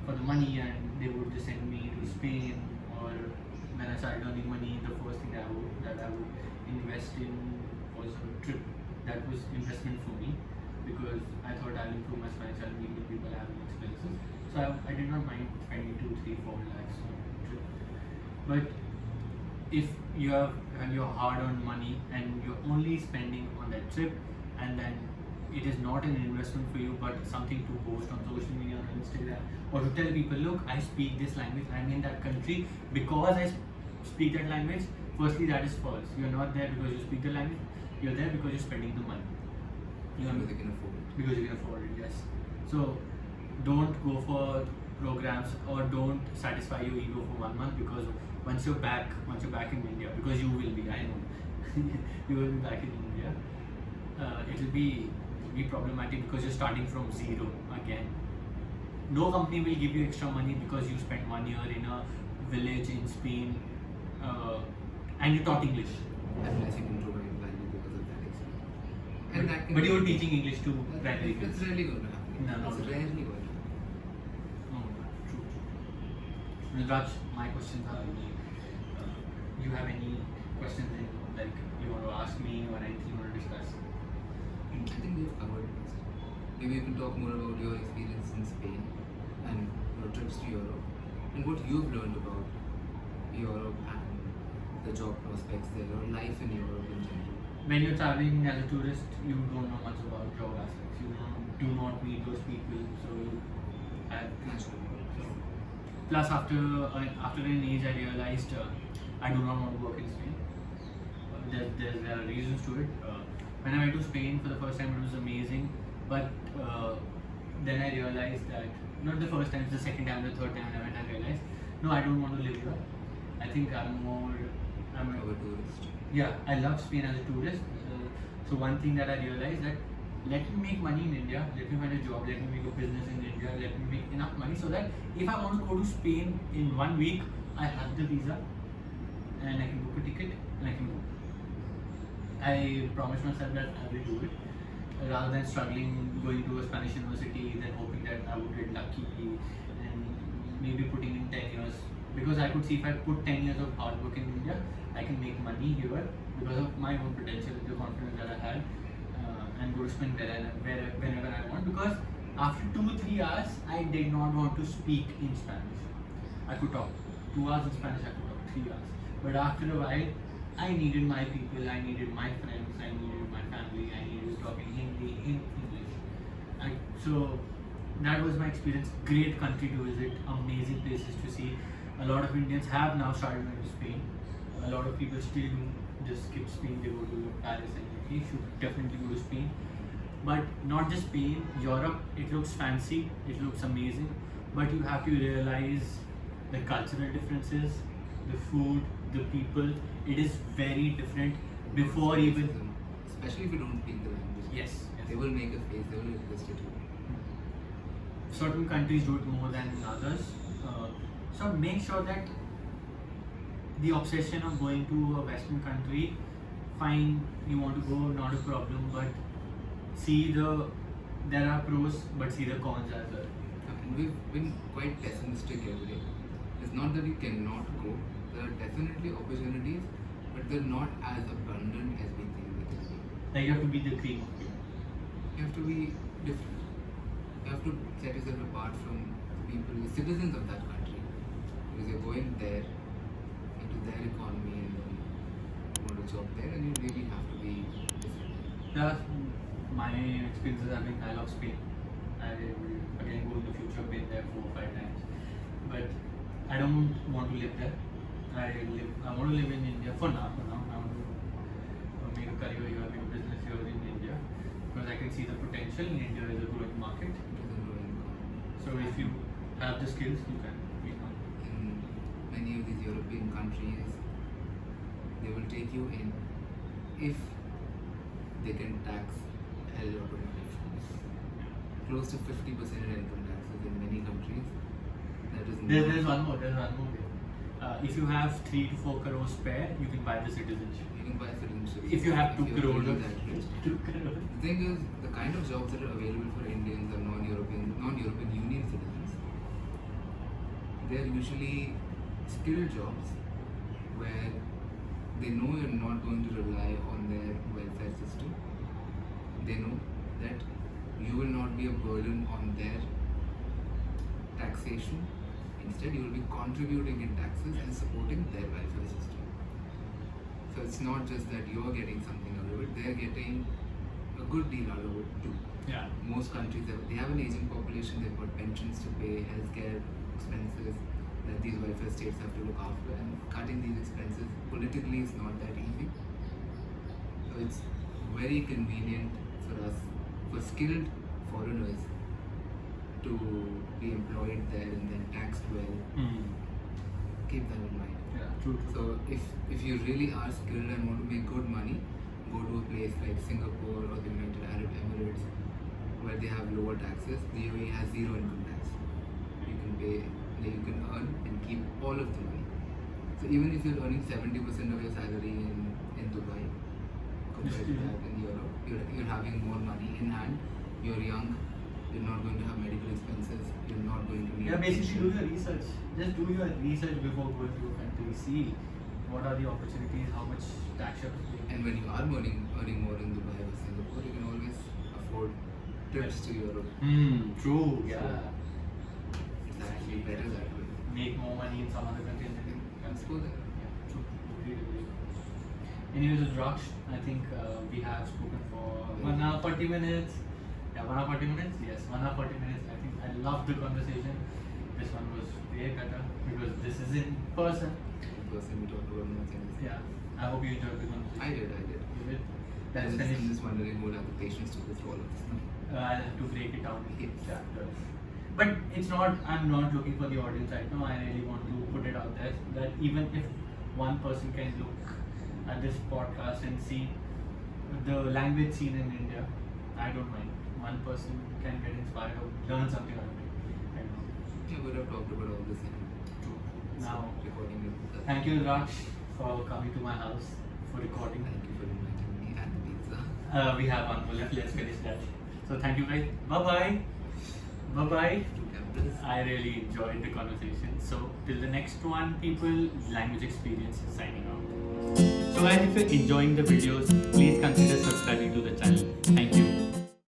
for the money, and they would just send me to Spain. Or when I started earning money, the first thing that I would invest in was a trip. That was investment for me because I thought I'll improve my Spanish, I'll meet new people, having expenses. So I did not mind spending 2, 3, 4 lakhs on a trip. But if you have your hard-earned money and you're only spending on that trip, and then it is not an investment for you but something to post on social media, on Instagram, or to tell people, look, I speak this language, I'm in that country because I speak that language. Firstly, that is false. You're not there because you speak the language, you're there because you're spending the money. Because you can afford it. Because you can afford it, yes. So don't go for programs, or don't satisfy your ego for 1 month, because once you're back in India, because you will be, I know, you will be back in India, it will be problematic because you're starting from zero again. No company will give you extra money because you spent 1 year in a village in Spain and you taught English. Unless you can provide value because of that experience. And that can But be- you're teaching English to primary That's kids. rarely going to happen. No, It's no. rarely going to happen. Oh, true. Rudrakh, my questions are you have any questions like you want to ask me or anything you want to discuss? I think we've covered most. Maybe you can talk more about your experience in Spain and your trips to Europe and what you've learned about Europe and the job prospects there or life in Europe in general. When you're traveling as a tourist, you don't know much about job aspects. You do not meet those people, so you have Naturally. Plus, after an age, I realized I do not want to work in Spain. There are reasons to it. When I went to Spain for the first time, it was amazing. But then I realized that not the first time, it's the second time, the third time I went, I realized no, I don't want to live here. I think I'm A tourist. yeah, I love Spain as a tourist. So one thing that I realized that let me make money in India, let me find a job, let me make a business in India, let me make enough money so that if I want to go to Spain in 1 week, I have the visa and I can book a ticket and I can go. I promised myself that I will do it rather than struggling going to a Spanish university, then hoping that I would get lucky and maybe putting in 10 years. Because I could see if I put 10 years of hard work in India, I can make money here because of my own potential, the confidence that I had, and go to Spain whenever I want. Because after 2-3 hours, I did not want to speak in Spanish. I could talk 2 hours in Spanish, I could talk 3 hours. But after a while, I needed my people, I needed my friends, I needed my family, I needed talking Hindi in English. So that was my experience. Great country to visit, amazing places to see. A lot of Indians have now started going to Spain. A lot of people still do just skip Spain, they go to Paris and Italy. Should definitely go to Spain. But not just Spain, Europe, it looks fancy, it looks amazing. But you have to realize the cultural differences, the food, the people. It is very different before even. Especially if you don't speak the language. Yes. They will make a face, they will resist it. Certain countries do it more than others. So make sure that the obsession of going to a Western country fine, you want to go, not a problem, but there are pros, but see the cons as well. And we've been quite pessimistic every day. It's not that you cannot go. There are definitely opportunities, but they're not as abundant as we think they can be. Like you have to be the cream of it. You have to be different. You have to set yourself apart from people, the citizens of that country. Because you're going there into their economy and then you want a job there, and you really have to be different. Yeah, my experiences have been, I love Spain. I will again go in the future, been there 4 or 5 times. But I don't want to live there. I want to live in India for now. I want to make a career here, make a business here in India. Because I can see the potential in India is a growing market. It is a growing economy. So if you have the skills, you can become. In many of these European countries, they will take you in if they can tax a lot of money from you. Close to 50% in income taxes in many countries. That is There's one more way. If you have 3 to 4 crores spare, you can buy the citizenship. You can buy citizenship. If you have 2 you're crores. really that rich. 2 crores. The thing is, the kind of jobs that are available for Indians or non-European Union citizens, they're usually skilled jobs where they know you're not going to rely on their welfare system. They know that you will not be a burden on their taxation. Instead, you will be contributing in taxes and supporting their welfare system. So it's not just that you're getting something out of it, they're getting a good deal out of it too. Yeah. Most countries, they have an aging population, they've got pensions to pay, healthcare expenses that these welfare states have to look after, and cutting these expenses politically is not that easy. So it's very convenient for us, for skilled foreigners, to be employed there and then taxed well. Keep that in mind. Yeah, true. So if you really are skilled and want to make good money, go to a place like Singapore or the United Arab Emirates where they have lower taxes. The UAE has zero income tax. You can earn and keep all of the money. So even if you're earning 70% of your salary in Dubai compared to that in Europe, you're having more money in hand. You're young. You're not going to have medical expenses. You're not going to need. Yeah, basically do your research. Just do your research before going to a country. See what are the opportunities, how much tax you have to pay. And when you are earning more in Dubai or Singapore, you can always afford trips to Europe. True. So, Yeah. it's actually better that way. Make more money in some other countries. Let's go there. Yeah, true. Agreed. Anyways, Rudrakh, I think we have spoken for 1 hour 40 minutes. Yeah, 1 hour 40 minutes? Yes, 1 hour 40 minutes. I think I loved the conversation. This one was way better because this is in person. In person, we talked about more things. Yeah, I hope you enjoyed the conversation. I did. You did? I'm Let's finish. just wondering who will have the patience to go through all of this. I'll have to break it down in Yes. chapters. But it's not, I'm not looking for the audience right now. I really want to put it out there that even if one person can look at this podcast and see the language scene in India, I don't mind. One person can get inspired or learn something out of it. I don't know. Yeah, we would have talked about all this in Now, recording it. thank you, Raj, for coming to my house for recording. Thank you for inviting me and the pizza. We have one more left. Let's finish that. So thank you guys. Bye bye. To campus. I really enjoyed the conversation. So till the next one, people, Language Experience is signing out. So guys, if you're enjoying the videos, please consider subscribing to the channel. Thank you.